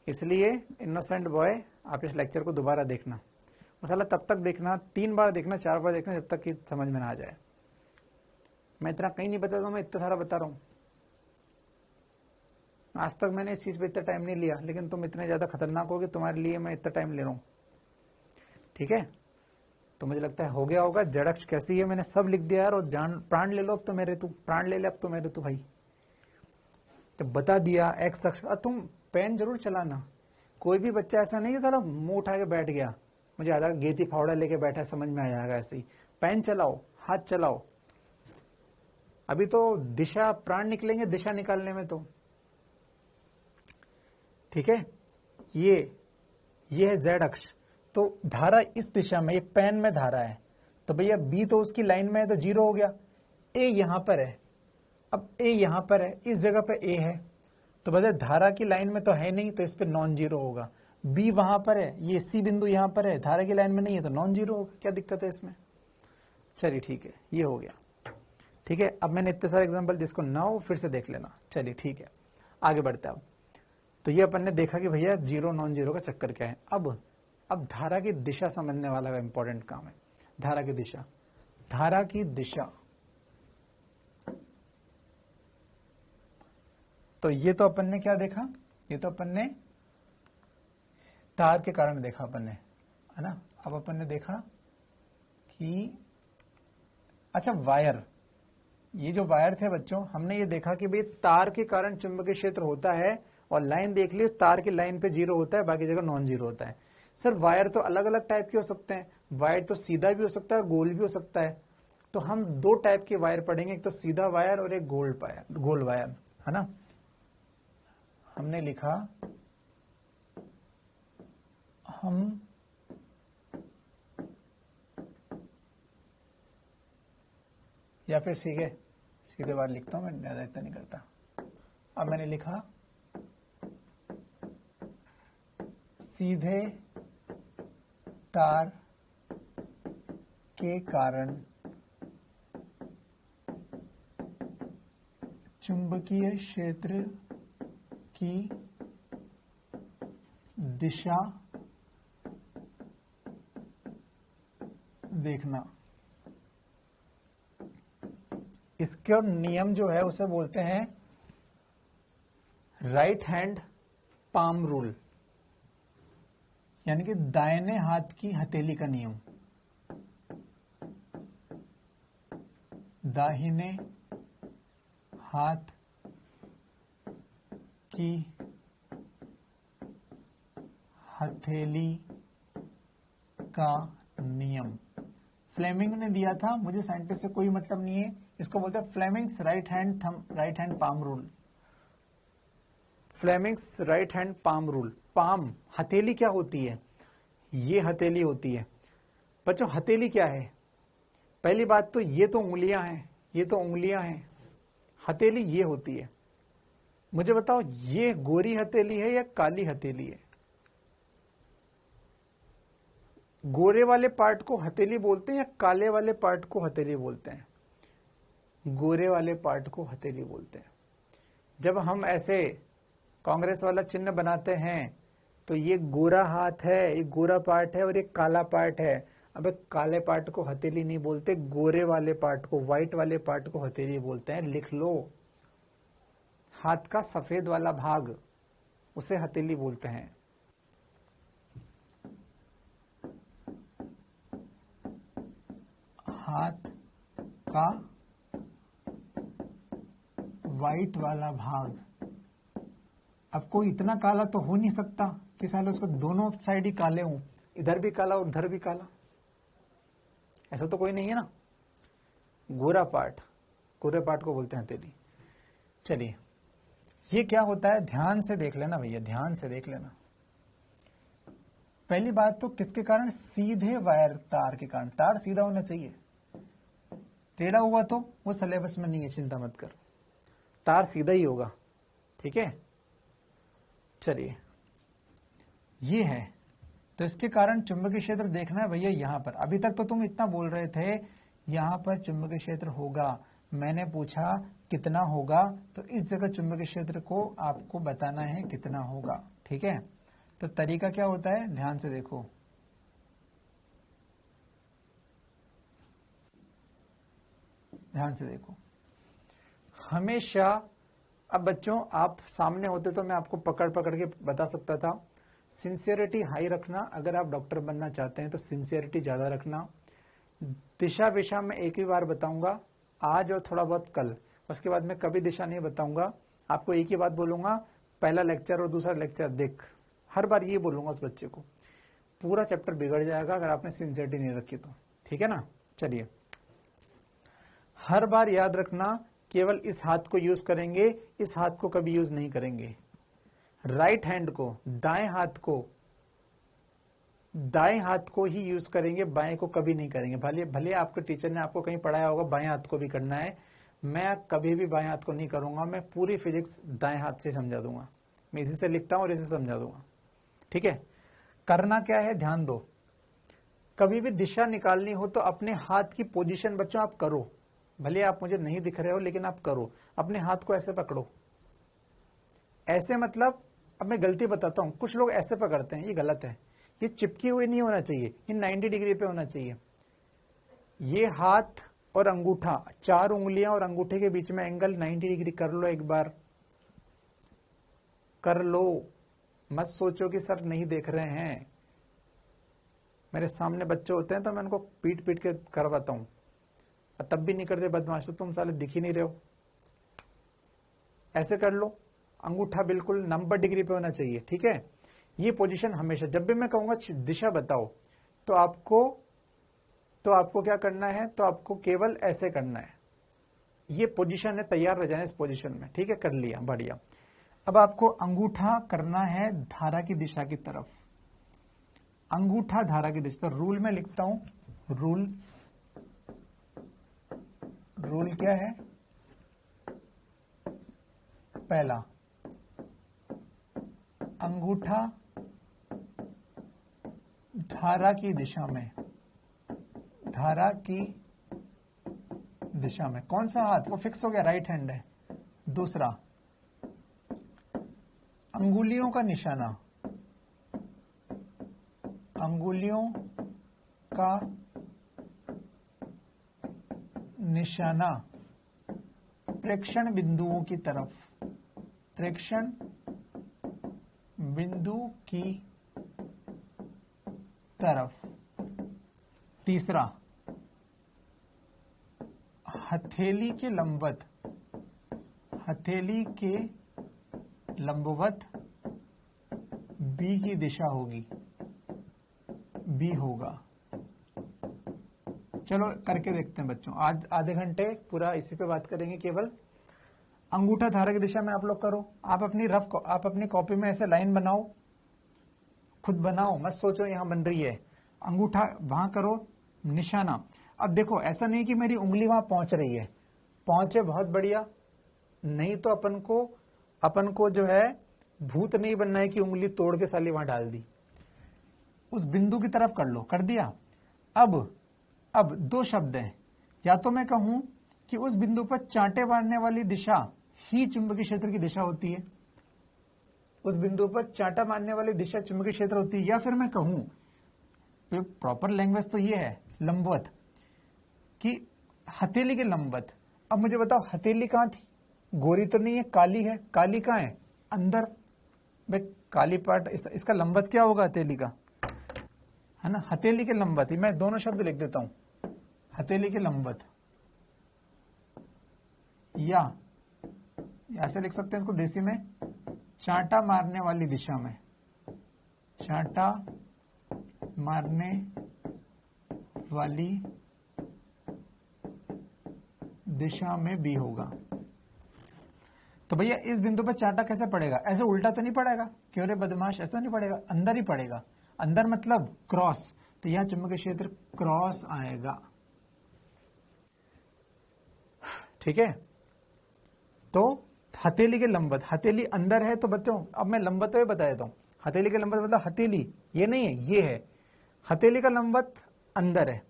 A: इसलिए इनोसेंट बॉय, आप इस लेक्चर को दोबारा देखना, मसाला तब तक देखना, 3 बार देखना, 4 बार देखना, जब तक कि समझ में ना आ जाए। मैं इतना कहीं नहीं बताता हूं, मैं इतना सारा बता रहा हूं। आज तक मैंने इस चीज पे इतना टाइम नहीं लिया, लेकिन तुम इतने ज्यादा खतरनाक हो कि तुम्हारे लिए मैं इतना टाइम ले रहा हूं। ठीक है, तो मुझे लगता है हो गया होगा। जेड अक्ष कैसी है मैंने सब लिख दिया यार, और जान प्राण ले लो अब तो मेरे, तू प्राण ले ले अब तो मेरे, तू भाई तो बता दिया। एक्स अक्ष, तुम पेन जरूर चलाना। कोई भी बच्चा ऐसा नहीं है साला मुंह उठा के बैठ गया, मुझे आधा गेती फावड़ा लेके बैठा, समझ में आ जाएगा। ऐसे ही पेन चलाओ, हाथ चलाओ। अभी तो दिशा, प्राण निकलेंगे दिशा निकालने में तो। ठीक है, ये है जेड अक्ष। तो धारा इस दिशा में, ये पेन में धारा है, तो भैया बी तो उसकी लाइन में है तो 0 हो गया। ए यहां पर है, अब ए यहां पर है, इस जगह पे ए है, तो बता धारा की लाइन में तो है नहीं, तो इस पे नॉन जीरो होगा। बी वहां पर है, ये सी बिंदु यहां पर है, धारा की लाइन में नहीं है तो नॉन जीरो होगा। क्या दिक्कत है इसमें? चलिए ठीक है, ये हो गया। ठीक है, अब मैंने इतने सारे एग्जांपल, जिसको ना हो फिर से देख लेना। चलिए ठीक है, आगे बढ़ते हैं। अब तो ये अपन ने देखा कि भैया जीरो नॉन जीरो का चक्कर क्या है। अब धारा की दिशा समझने वाला का इंपॉर्टेंट काम है, धारा की दिशा। धारा की दिशा। तो ये तो अपन ने क्या देखा, ये तो अपन ने तार के कारण देखा अपन ने, है ना। अब अपन ने देखा कि अच्छा वायर, ये जो वायर थे बच्चों, हमने ये देखा कि भाई तार के कारण चुंबकीय क्षेत्र होता है, और लाइन देख ली, तार की लाइन पे जीरो होता है, बाकी जगह नॉन जीरो होता है। सर वायर तो अलग अलग टाइप के हो सकते हैं, वायर तो सीधा भी हो सकता है, गोल भी हो सकता है। तो हम दो टाइप के वायर पढ़ेंगे, एक तो सीधा वायर और एक गोल वायर, है ना। हमने लिखा हम या फिर सीधे बार लिखता हूं मैं, ज्यादा इतना नहीं करता। अब मैंने लिखा सीधे तार के कारण चुंबकीय क्षेत्र की दिशा देखना। इसका नियम जो है उसे बोलते हैं राइट हैंड पाम रूल, यानी कि दाहिने हाथ की हथेली का नियम। दाहिने हाथ की हथेली का नियम फ्लेमिंग ने दिया था, मुझे साइंटिस्ट से कोई मतलब नहीं है। इसको बोलते हैं Fleming's right hand palm rule. Fleming's right hand palm rule. Palm हथेली क्या होती है, ये हथेली होती है बच्चों। हथेली क्या है, पहली बात तो ये तो उंगलियां हैं, ये तो उंगलियां हैं, हथेली ये होती है। मुझे बताओ ये गोरी हथेली है या काली हथेली है? गोरे वाले पार्ट को हथेली बोलते हैं या काले वाले पार्ट को हथेली बोलते हैं? गोरे वाले पार्ट को हथेली बोलते हैं। जब हम ऐसे कांग्रेस वाला चिन्ह बनाते हैं तो ये गोरा हाथ है, ये गोरा पार्ट है, और ये काला पार्ट है। अब काले पार्ट को हथेली नहीं बोलते, गोरे वाले पार्ट को, व्हाइट वाले पार्ट को हथेली बोलते हैं। लिख लो, हाथ का सफेद वाला भाग उसे हथेली बोलते हैं। हाथ का व्हाइट वाला भाग। अब कोई इतना काला तो हो नहीं सकता कि साले उसको दोनों साइड ही काले हों, इधर भी काला और उधर भी काला, ऐसा तो कोई नहीं है ना। गोरे पार्ट को बोलते हैं हथेली। चलिए ये क्या होता है ध्यान से देख लेना भैया, ध्यान से देख लेना। पहली बात तो किसके कारण, सीधे वायर तार के कारण। तार सीधा होना चाहिए, टेढ़ा हुआ तो वो सिलेबस में नहीं है, चिंता मत कर, तार सीधा ही होगा, ठीक है। चलिए ये है, तो इसके कारण चुंबकीय क्षेत्र देखना है भैया। यहां पर अभी तक तो तुम इतना बोल रहे थे यहां पर चुंबकीय क्षेत्र होगा, मैंने पूछा कितना होगा, तो इस जगह चुंबकीय क्षेत्र को आपको बताना है कितना होगा, ठीक है। तो तरीका क्या होता है, ध्यान से देखो। ध्यान से देखो हमेशा। अब बच्चों आप सामने होते तो मैं आपको पकड़ पकड़ के बता सकता था। सिंसियरिटी हाई रखना, अगर आप डॉक्टर बनना चाहते हैं तो सिंसियरिटी ज्यादा रखना। दिशा विशा में एक ही बार बताऊंगा, आज और थोड़ा बहुत कल, उसके बाद मैं कभी दिशा नहीं बताऊंगा। आपको एक ही बात बोलूंगा, पहला लेक्चर और दूसरा लेक्चर देख, हर बार ये बोलूंगा उस बच्चे को, पूरा चैप्टर बिगड़ जाएगा अगर आपने सिंसियरिटी नहीं रखी तो, ठीक है ना। चलिए हर बार याद रखना, केवल इस हाथ को यूज करेंगे, इस हाथ को कभी यूज नहीं करेंगे। राइट हैंड को, दाएं हाथ को ही यूज करेंगे, बाएं को कभी नहीं करेंगे। भले आपके टीचर ने आपको कहीं पढ़ाया होगा बाएं हाथ को भी करना है, मैं कभी भी बाएं हाथ को नहीं करूंगा। मैं पूरी फिजिक्स दाएं हाथ से समझा दूंगा, मैं इसी से लिखता हूं और इसे समझा दूंगा, ठीक है। करना क्या है, ध्यान दो। कभी भी दिशा निकालनी हो तो अपने हाथ की पोजीशन बच्चों आप करो, भले आप मुझे नहीं दिख रहे हो लेकिन आप करो। अपने हाथ को ऐसे पकड़ो, ऐसे मतलब, अब मैं गलती बताता हूं, कुछ लोग ऐसे पकड़ते हैं, ये गलत है। ये चिपकी हुई नहीं होना चाहिए, ये 90 डिग्री पे होना चाहिए। ये हाथ और अंगूठा, 4 उंगलियां और अंगूठे के बीच में एंगल 90 डिग्री कर लो, एक बार कर लो। मत सोचो कि सर नहीं देख रहे हैं। मेरे सामने बच्चे होते हैं तो मैं उनको पीट पीट के करवाता हूं, और तब भी नहीं करते बदमाश, तो तुम साले दिख ही नहीं रहे हो। ऐसे कर लो, अंगूठा बिल्कुल 90 डिग्री पे होना चाहिए, ठीक है। ये पोजीशन हमेशा, जब भी मैं कहूंगा दिशा बताओ, तो आपको क्या करना है, तो आपको केवल ऐसे करना है। ये पोजीशन है, तैयार रह जाए इस पोजीशन में, ठीक है। कर लिया, बढ़िया। अब आपको अंगूठा करना है धारा की दिशा की तरफ। अंगूठा धारा की दिशा, तो रूल में लिखता हूं। रूल क्या है? पहला, अंगूठा धारा की दिशा में, धारा की दिशा में। कौन सा हाथ? वो फिक्स हो गया, राइट हैंड है। दूसरा, अंगुलियों का निशाना, अंगुलियों का निशाना प्रेक्षण बिंदुओं की तरफ, प्रेक्षण बिंदु की तरफ। तीसरा, हथेली के लंबवत, हथेली के लंबवत बी की दिशा होगी, बी होगा। चलो करके देखते हैं बच्चों, आज आधे घंटे पूरा इसी पे बात करेंगे केवल। अंगूठा धारा की दिशा में आप लोग करो। आप अपनी कॉपी में ऐसे लाइन बनाओ, खुद बनाओ, मत सोचो यहां बन रही है। अंगूठा वहां करो, निशाना। अब देखो, ऐसा नहीं कि मेरी उंगली वहां पहुंच रही है, पहुंचे बहुत बढ़िया, नहीं तो अपन को जो है भूत नहीं बनना है कि उंगली तोड़ के साली वहां डाल दी। उस बिंदु की तरफ कर लो, कर दिया। अब 2 शब्द हैं, या तो मैं कहूं कि उस बिंदु पर चांटे मारने वाली दिशा ही चुंबकीय क्षेत्र की दिशा होती है, उस बिंदु पर चांटा मारने वाली दिशा चुंबकीय क्षेत्र होती है, या फिर मैं कहूं, प्रॉपर लैंग्वेज तो ये है लंबवत, कि हथेली के लंबवत। अब मुझे बताओ, हथेली कहां थी? गोरी तो नहीं है, काली है। काली कहां है? अंदर। भाई काली पार्ट, इसका लंबवत क्या होगा? हथेली का, है ना, हथेली के लंबवत ही। मैं दोनों शब्द लिख देता हूं, हथेली के लंबवत, या ऐसे लिख सकते हैं इसको देसी में, चांटा मारने वाली दिशा में, चांटा मारने वाली दिशा में बी होगा। तो भैया इस बिंदु पर चांटा कैसे पड़ेगा? ऐसे उल्टा तो नहीं पड़ेगा, क्यों रे बदमाश, ऐसा नहीं पड़ेगा, अंदर ही पड़ेगा। अंदर मतलब क्रॉस, तो यहां चुंबकीय क्षेत्र क्रॉस आएगा, ठीक है। तो हथेली के लंबवत, हथेली अंदर है तो बच्चों, अब मैं लंबवत भी बता देता हूं। हथेली के लंबवत मतलब हथेली ये नहीं है, ये है। हथेली का लंबवत अंदर है।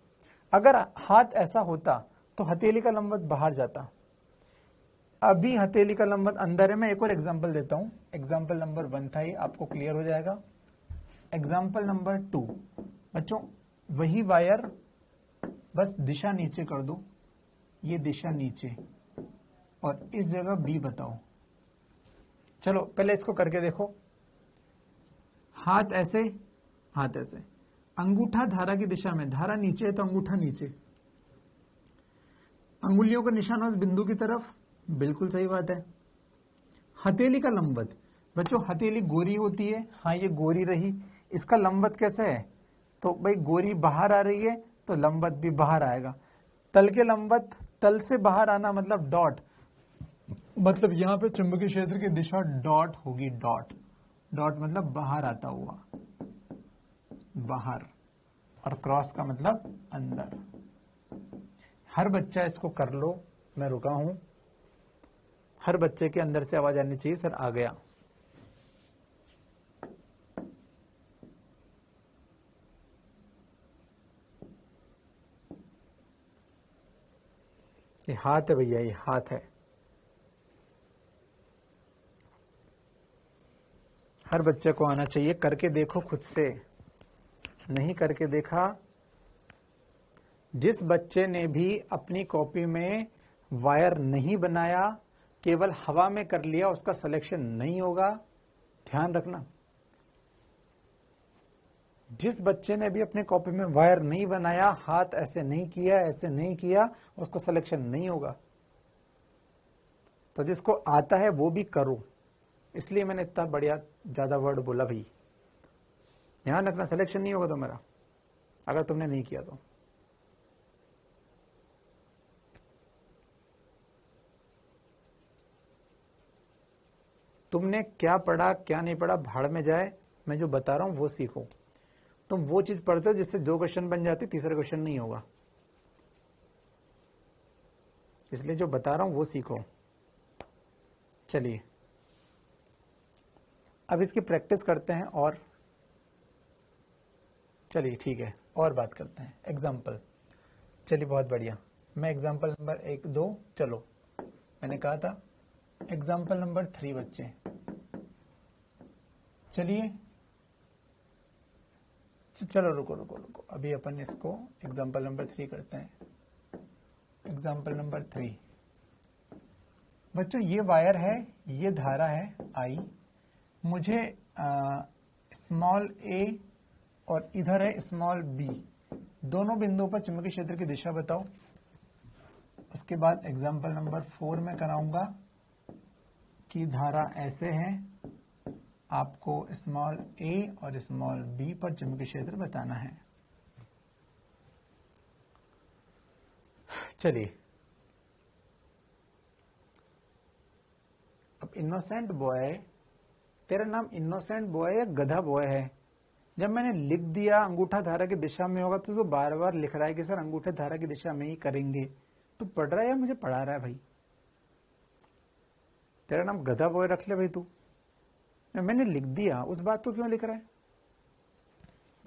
A: अगर हाथ ऐसा होता तो हथेली का लंबवत बाहर जाता। अभी हथेली का लंबवत अंदर है। मैं एक और एग्जांपल देता हूं। एग्जांपल नंबर 1 था, ये आपको क्लियर हो जाएगा। एग्जांपल नंबर 2, बच्चों वही वायर, बस दिशा नीचे कर दो, ये दिशा नीचे, और इस जगह बी बताओ। चलो पहले इसको करके देखो। हाथ ऐसे, हाथ ऐसे, अंगूठा धारा की दिशा में, धारा नीचे है तो अंगूठा नीचे, अंगुलियों का निशान उस बिंदु की तरफ, बिल्कुल सही बात है। हथेली का लंबवत, बच्चों हथेली गोरी होती है, हाँ ये गोरी रही, इसका लंबवत कैसे है? तो भाई गोरी बाहर आ रही है तो लंबवत भी बाहर आएगा। तल के लंबवत, तल से बाहर आना मतलब डॉट, मतलब यहां पे चुंबकीय क्षेत्र की दिशा डॉट होगी, डॉट। डॉट मतलब बाहर आता हुआ, बाहर, और क्रॉस का मतलब अंदर। हर बच्चा इसको कर लो, मैं रुका हूं। हर बच्चे के अंदर से आवाज आनी चाहिए, सर आ गया। ये हाथ है भैया, ये हाथ है। हर बच्चे को आना चाहिए, करके देखो खुद से। नहीं करके देखा जिस बच्चे ने भी अपनी कॉपी में वायर नहीं बनाया, केवल हवा में कर लिया, उसका सिलेक्शन नहीं होगा। ध्यान रखना, जिस बच्चे ने भी अपनी कॉपी में वायर नहीं बनाया, हाथ ऐसे नहीं किया, ऐसे नहीं किया, उसको सिलेक्शन नहीं होगा। तो जिसको आता है वो भी करो, इसलिए मैंने इतना बढ़िया ज्यादा वर्ड बोला भाई। ध्यान रखना, सिलेक्शन नहीं होगा तुम्हारा अगर तुमने नहीं किया तो। तुमने क्या पढ़ा क्या नहीं पढ़ा भाड़ में जाए, मैं जो बता रहा हूं वो सीखो। तुम वो चीज पढ़ते हो जिससे 2 क्वेश्चन बन जाते, तीसरा क्वेश्चन नहीं होगा, इसलिए जो बता रहा हूं वो सीखो। चलिए अब इसकी प्रैक्टिस करते हैं और चलिए ठीक है और बात करते हैं। एग्जाम्पल, चलिए बहुत बढ़िया। मैं एग्जाम्पल नंबर 1 2 चलो, मैंने कहा था एग्जाम्पल नंबर 3 बच्चे। चलिए चलो रुको रुको रुको, अभी अपन इसको एग्जाम्पल नंबर 3 करते हैं। एग्जाम्पल नंबर 3 बच्चों, ये वायर है, ये धारा है आई, मुझे स्मॉल ए और इधर है स्मॉल बी, दोनों बिंदुओं पर चुंबकीय क्षेत्र की दिशा बताओ। उसके बाद एग्जाम्पल नंबर 4 में कराऊंगा कि धारा ऐसे है, आपको स्मॉल ए और स्मॉल बी पर चुंबकीय क्षेत्र बताना है। चलिए अब इनोसेंट बॉय, तेरा नाम इनोसेंट बॉय या गधा बॉय है? जब मैंने लिख दिया अंगूठा धारा की दिशा में होगा, तो बार बार लिख रहा है कि सर अंगूठा धारा की दिशा में ही करेंगे। तू पढ़ रहा है या मुझे पढ़ा रहा है भाई? तेरा नाम गधा बॉय रख ले भाई तू। मैंने लिख दिया, उस बात को क्यों लिख रहा है?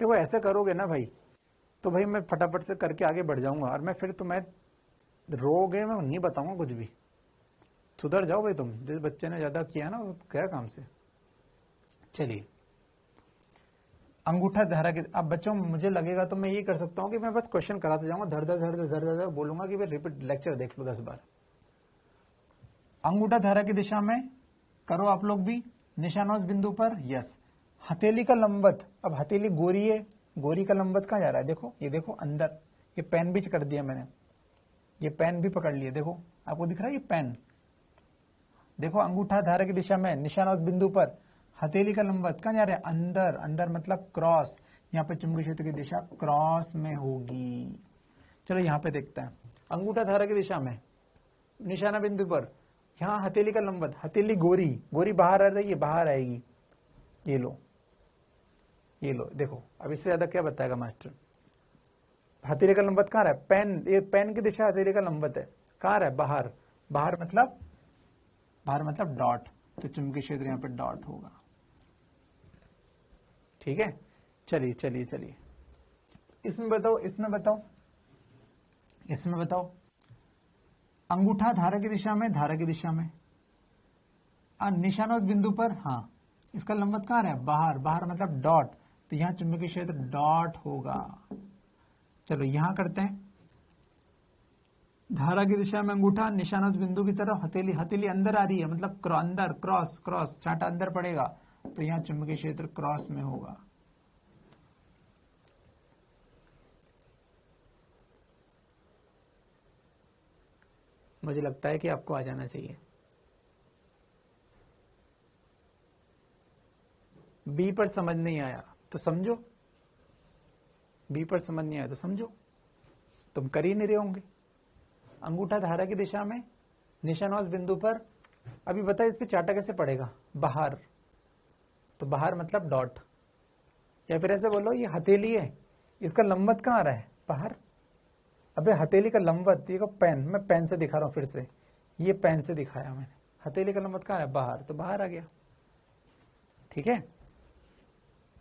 A: देखो ऐसा करोगे ना भाई तो भाई मैं फटाफट से करके आगे बढ़ जाऊंगा, और मैं फिर तुम्हें रोगे मैं नहीं बताऊंगा कुछ भी। सुधर जाओ भाई तुम, जिस बच्चे ने ज्यादा किया ना वो गया काम से। चलिए अंगूठा धारा के, अब बच्चों मुझे लगेगा तो मैं ये कर सकता हूं कि मैं बस क्वेश्चन कराते जाऊंगा, धर धर धर धर धर धर बोलूंगा कि भाई रिपीट लेक्चर देख लो 10 बार। अंगूठा धारा की दिशा में करो आप लोग भी, निशानों बिंदु पर यस। हथेली का लंबवत, अब हथेली गोरी है, गोरी का लंबवत कहां जा रहा है? देखो ये देखो अंदर, ये पेन भी कर दिया मैंने, ये पेन भी पकड़ लिया, देखो आपको दिख रहा है ये पेन। देखो अंगूठा धारा की दिशा में निशानों बिंदु पर हथेली का लंबवत कहां जा रहा है? अंदर, अंदर मतलब क्रॉस। यहाँ पे चुंबकीय क्षेत्र की दिशा क्रॉस में होगी। चलो यहाँ पे देखते हैं, अंगूठा धारा की दिशा में निशाना बिंदु पर यहाँ हथेली का लंबवत, हथेली गोरी, गोरी बाहर आ रही है, बाहर आएगी, ये लो ये लो। देखो अब इससे ज्यादा क्या बताएगा मास्टर? हथेली का लंबवत कहाँ रहा है? पेन, ये पेन की दिशा हथेली का लंबवत है, कहाँ रहा है? बाहर। बाहर मतलब, बाहर मतलब डॉट, तो चुंबकीय क्षेत्र यहाँ पे डॉट होगा। ठीक है, चलिए चलिए चलिए इसमें बताओ, इसमें बताओ, इसमें बताओ। अंगूठा धारा की दिशा में, धारा की दिशा में निशाना उस बिंदु पर, हाँ इसका लंबवत कहाँ है? बाहर। बाहर मतलब डॉट, तो यहां चुंबकीय क्षेत्र डॉट होगा। चलो यहां करते हैं, धारा की दिशा में अंगूठा निशाना उस बिंदु की तरफ, हथेली, हथेली अंदर आ रही है मतलब अंदर, क्रॉस क्रॉस, चांटा अंदर पड़ेगा, तो यहां चुंबकीय क्षेत्र क्रॉस में होगा। मुझे लगता है कि आपको आ जाना चाहिए। बी पर समझ नहीं आया तो समझो, बी पर समझ नहीं आया तो समझो, तुम कर ही नहीं रहे होंगे। अंगूठा धारा की दिशा में निशाना उस बिंदु पर, अभी बता इस पे चाटा कैसे पड़ेगा? बाहर, तो बाहर मतलब डॉट, या फिर ऐसे बोलो ये हथेली है, इसका लंबवत कहाँ आ रहा है? बाहर। अबे हथेली का लंबवत, ये को पेन, मैं पेन से दिखा रहा हूं फिर से, ये पेन से दिखाया मैंने, हथेली का लंबवत कहाँ है? बाहर, तो बाहर आ गया। ठीक है,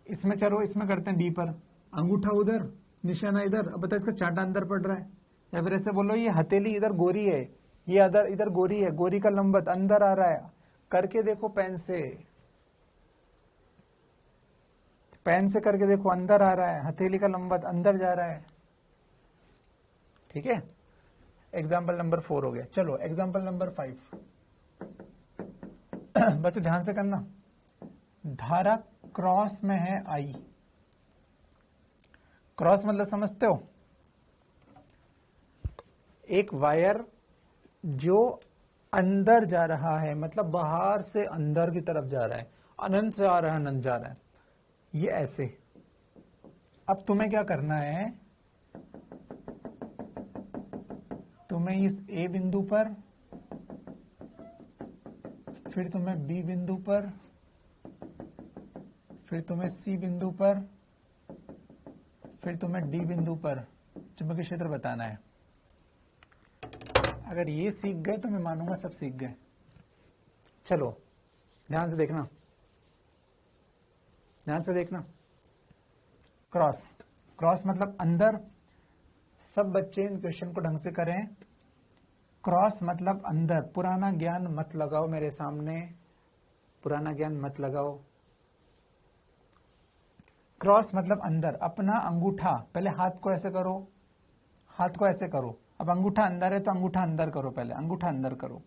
A: इसमें चलो इसमें करते हैं डी पर, अंगूठा उधर निशाना इधर, अब बता इसका चाटा अंदर पड़ रहा है, या फिर ऐसे बोलो ये हथेली इधर गोरी है, ये अदर इधर गोरी है, गोरी का लंबवत अंदर आ रहा है, करके देखो पेन से, पेन से करके देखो अंदर आ रहा है, हथेली का लंबवत अंदर जा रहा है। ठीक है, एग्जाम्पल नंबर 4 हो गया। चलो एग्जाम्पल नंबर 5 बच्चों ध्यान से करना। धारा क्रॉस में है आई। क्रॉस मतलब समझते हो, एक वायर जो अंदर जा रहा है, मतलब बाहर से अंदर की तरफ जा रहा है, अनंत से आ रहा है, अनंत जा रहा है, ये ऐसे। अब तुम्हें क्या करना है, तुम्हें इस ए बिंदु पर, फिर तुम्हें बी बिंदु पर, फिर तुम्हें सी बिंदु पर, फिर तुम्हें डी बिंदु पर चुंबकीय क्षेत्र बताना है। अगर ये सीख गए तो मैं मानूंगा सब सीख गए। चलो ध्यान से देखना, ध्यान से देखना। क्रॉस, क्रॉस मतलब अंदर। सब बच्चे इन क्वेश्चन को ढंग से करें। क्रॉस मतलब अंदर। पुराना ज्ञान मत लगाओ मेरे सामने, पुराना ज्ञान मत लगाओ। क्रॉस मतलब अंदर। अपना अंगूठा, पहले हाथ को ऐसे करो, हाथ को ऐसे करो। अब अंगूठा अंदर है तो अंगूठा अंदर करो, पहले अंगूठा अंदर करो।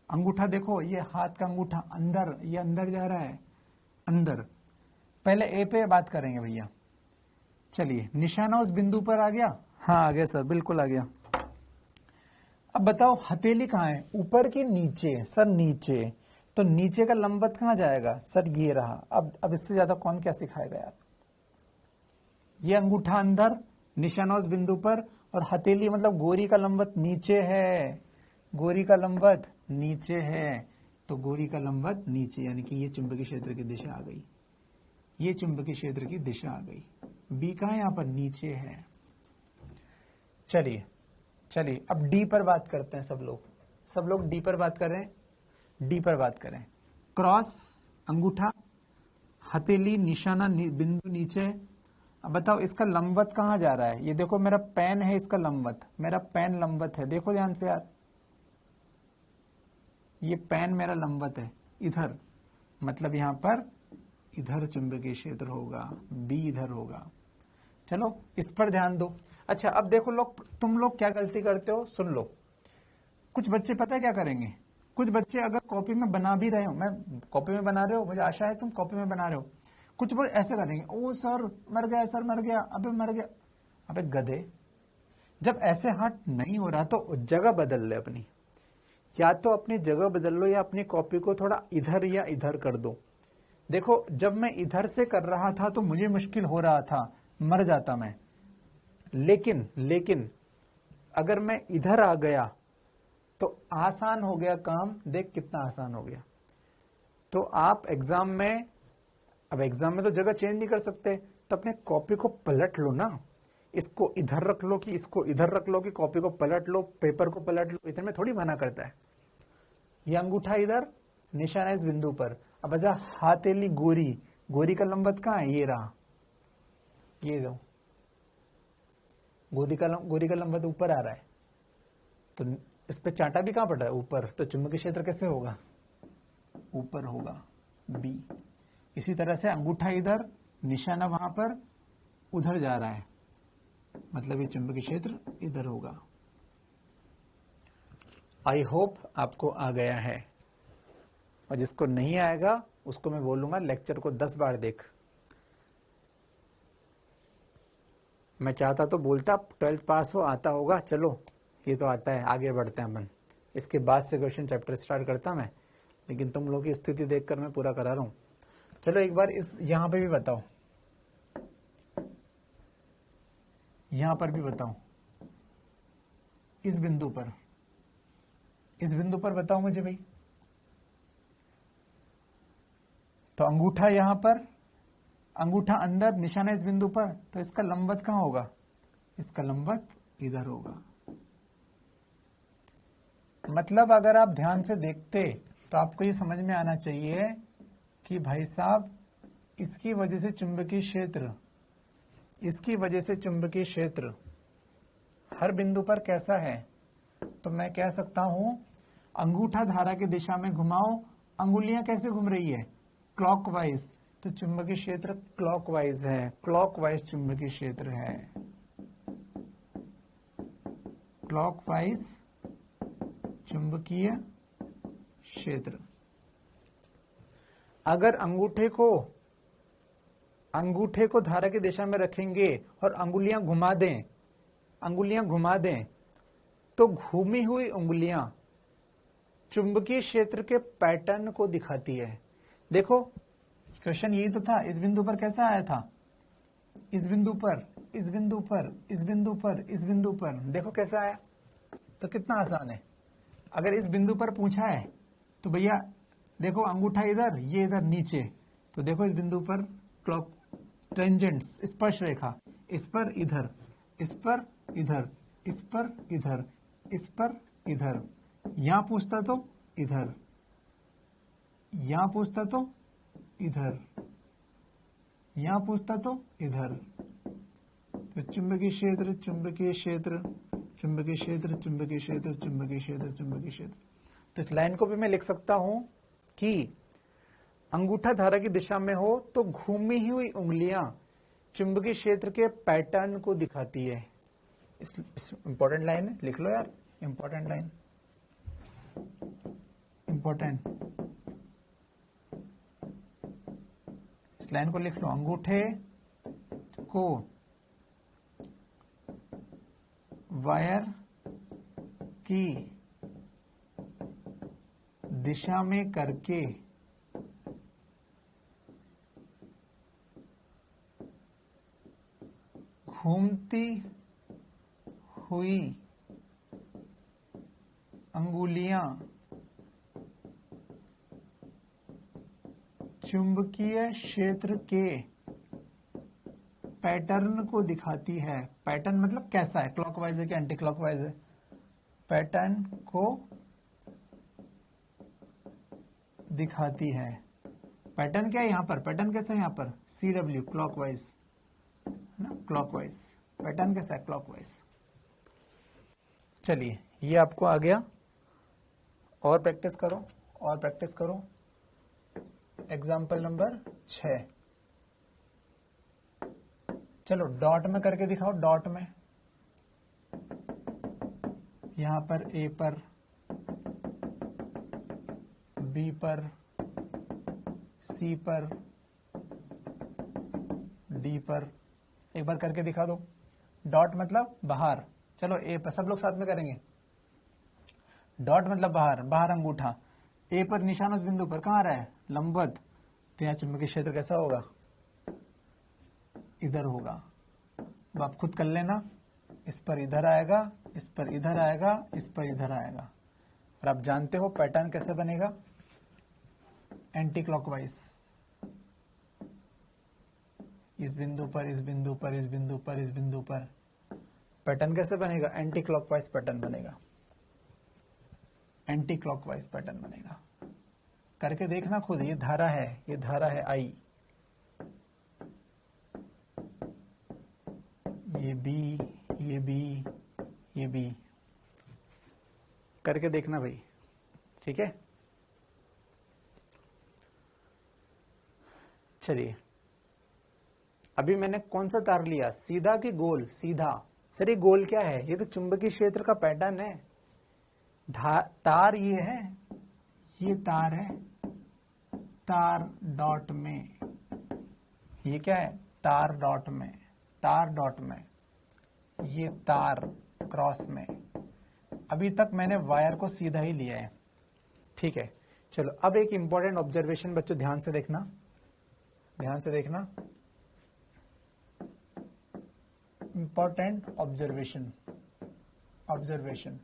A: अंगूठा देखो, ये हाथ का अंगूठा अंदर, ये अंदर जा रहा है, अंदर। पहले ए पे बात करेंगे भैया। चलिए, निशाना उस बिंदु पर आ गया? हाँ आ गया सर, बिल्कुल आ गया। अब बताओ हथेली कहाँ है, ऊपर की नीचे? सर नीचे। तो नीचे का लंबवत कहाँ जाएगा? सर ये रहा। अब इससे ज्यादा कौन क्या सिखाएगा यार। ये अंगूठा अंदर, निशाना उस बिंदु पर, और हथेली मतलब गोरी का लंबवत नीचे है, गोरी का लंबवत नीचे है। तो गोरी का लंबवत नीचे, यानी कि ये चुंबकीय क्षेत्र की दिशा आ गई, ये चुंबकीय क्षेत्र की दिशा आ गई। बी कहाँ है? यहाँ पर नीचे है। चलिए चलिए अब डी पर बात करते हैं। सब लोग डी पर बात करें, डी पर बात करें। क्रॉस अंगूठा, हथेली, निशाना बिंदु नीचे। अब बताओ इसका लंबवत कहाँ जा रहा है? ये देखो मेरा पेन है, इसका लंबवत, मेरा पेन लंबवत है। देखो ध्यान से यार, ये पेन मेरा लंबवत है इधर, मतलब यहां पर इधर चुंबकीय क्षेत्र होगा, बी इधर होगा। चलो इस पर ध्यान दो। अच्छा अब देखो लोग, तुम लोग क्या गलती करते हो, सुन लो। कुछ बच्चे पता है क्या करेंगे, कुछ बच्चे अगर कॉपी में बना भी रहे हो, मैं कॉपी में बना रहे हो, मुझे आशा है तुम कॉपी में बना रहे हो, कुछ वो ऐसे करेंगे, ओ सर मर गया, सर मर गया, अबे मर गया। अबे गधे, जब ऐसे हाथ नहीं हो रहा तो जगह बदल ले अपनी, या तो अपनी जगह बदल लो या अपनी कॉपी को थोड़ा इधर या इधर कर दो। देखो जब मैं इधर से कर रहा था तो मुझे मुश्किल हो रहा था, मर जाता मैं। लेकिन अगर मैं इधर आ गया तो आसान हो गया काम। देख कितना आसान हो गया। तो आप एग्जाम में, अब एग्जाम में तो जगह चेंज नहीं कर सकते, तो अपने कॉपी को पलट लो ना, इसको इधर रख लो कि इसको इधर रख लो, कि कॉपी को पलट लो, पेपर को पलट लो। इधर में थोड़ी मना करता है। ये अंगूठा इधर, निशाना इस बिंदु पर। अब अच्छा हथेली गोरी, गोरी का लंबवत कहाँ है? ये रहा, ये दो। गोरी का लंबवत ऊपर आ रहा है, तो इस पे चांटा भी कहाँ पड़ रहा है? ऊपर। तो चुंबकीय क्षेत्र कैसे होगा? ऊपर होगा, बी। इसी तरह से अंगूठा इधर, निशाना वहां पर, उधर जा रहा है, मतलब ये चुंबकीय क्षेत्र इधर होगा। आई होप आपको आ गया है, और जिसको नहीं आएगा उसको मैं बोलूंगा लेक्चर को 10 बार देख। मैं चाहता तो बोलता 12th पास हो, आता होगा। चलो ये तो आता है, आगे बढ़ते हैं अपन। इसके बाद से क्वेश्चन चैप्टर स्टार्ट करता मैं, लेकिन तुम लोगों की स्थिति देखकर मैं पूरा करा रहा हूं। चलो एक बार इस यहां पे भी बताओ, यहां पर भी बताओ, इस बिंदु पर, इस बिंदु पर बताओ मुझे भाई। तो अंगूठा यहां पर, अंगूठा अंदर, निशाना इस बिंदु पर, तो इसका लंबवत कहां होगा? इसका लंबवत इधर होगा। मतलब अगर आप ध्यान से देखते तो आपको ये समझ में आना चाहिए कि भाई साहब इसकी वजह से चुंबकीय क्षेत्र, इसकी वजह से चुंबकीय क्षेत्र हर बिंदु पर कैसा है? तो मैं कह सकता हूं अंगूठा धारा की दिशा में घुमाओ, अंगुलियां कैसे घूम रही है? क्लॉकवाइज। तो चुंबकीय क्षेत्र क्लॉकवाइज है, क्लॉकवाइज चुंबकीय क्षेत्र है। क्लॉकवाइज चुंबकीय क्षेत्र। अगर अंगूठे को धारा की दिशा में रखेंगे और अंगुलियां घुमा दें तो घूमी हुई उंगलियां चुंबकीय क्षेत्र के पैटर्न को दिखाती है। देखो क्वेश्चन यही तो था, इस बिंदु पर कैसा आया था, इस बिंदु पर, इस बिंदु पर, इस बिंदु पर, इस बिंदु पर, देखो कैसा आया। तो कितना आसान है। अगर इस बिंदु पर पूछा है तो भैया देखो अंगूठा इधर, ये इधर नीचे, तो देखो इस बिंदु पर क्लॉक टेंजेंट स्पर्श रेखा, इस पर इधर, इस पर इधर, इस पर इधर, इस पर इधर। यहां पूछता तो इधर, यहां पूछता तो इधर, यहां पूछता तो इधर। तो चुंबकीय क्षेत्र, चुंबकीय क्षेत्र, चुंबकीय क्षेत्र, चुंबकीय क्षेत्र, चुंबकीय क्षेत्र, चुंबकीय क्षेत्र। तो इस लाइन को भी मैं लिख सकता हूं कि अंगूठा धारा की दिशा में हो तो घूमी हुई उंगलियां चुंबकीय क्षेत्र के पैटर्न को दिखाती है। इस इंपॉर्टेंट लाइन है, लिख लो यार, इंपॉर्टेंट लाइन, इंपॉर्टेंट। इस लाइन को लिख लो, अंगूठे को वायर की दिशा में करके घूमती हुई अंगुलियां चुंबकीय क्षेत्र के पैटर्न को दिखाती है। पैटर्न मतलब कैसा है, क्लॉकवाइज है कि एंटी क्लॉकवाइज है। पैटर्न को दिखाती है। पैटर्न क्या है यहां पर, पैटर्न कैसा है यहां पर, CW क्लॉकवाइज है ना, क्लॉकवाइज। पैटर्न कैसा है, क्लॉकवाइज। चलिए ये आपको आ गया, और प्रैक्टिस करो, और प्रैक्टिस करो। एग्जाम्पल नंबर 6, चलो डॉट में करके दिखाओ, डॉट में। यहां पर ए पर, बी पर, सी पर, डी पर, एक बार करके दिखा दो। डॉट मतलब बाहर, चलो ए पर, सब लोग साथ में करेंगे। डॉट मतलब बाहर, बाहर अंगूठा, ए पर निशान उस बिंदु पर कहां आ रहा है, लंबवत, तो यहाँ चुंबकीय क्षेत्र कैसा होगा, इधर होगा। अब आप खुद कर लेना, इस पर इधर आएगा, इस पर इधर आएगा, इस पर इधर आएगा। और आप जानते हो पैटर्न कैसे बनेगा, एंटी क्लॉकवाइज, इस बिंदु पर, इस बिंदु पर, इस बिंदु पर, इस बिंदु पर। पैटर्न कैसे बनेगा, एंटी क्लॉकवाइज पैटर्न बनेगा, एंटी क्लॉकवाइज पैटर्न बनेगा। करके देखना खुद, ये धारा है, ये धारा है I, ये B, ये B, ये B। करके देखना भाई, ठीक है। चलिए अभी मैंने कौन सा तार लिया, सीधा कि गोल, सीधा। सर ये गोल क्या है, ये तो चुंबकीय क्षेत्र का पैटर्न है। तार ये है, ये तार है, तार डॉट में, ये क्या है, तार डॉट में, तार डॉट में, ये तार क्रॉस में। अभी तक मैंने वायर को सीधा ही लिया है, ठीक है। चलो अब एक इंपॉर्टेंट ऑब्जर्वेशन बच्चों ध्यान से देखना, ध्यान से देखना। इंपॉर्टेंट ऑब्जर्वेशन, ऑब्जर्वेशन,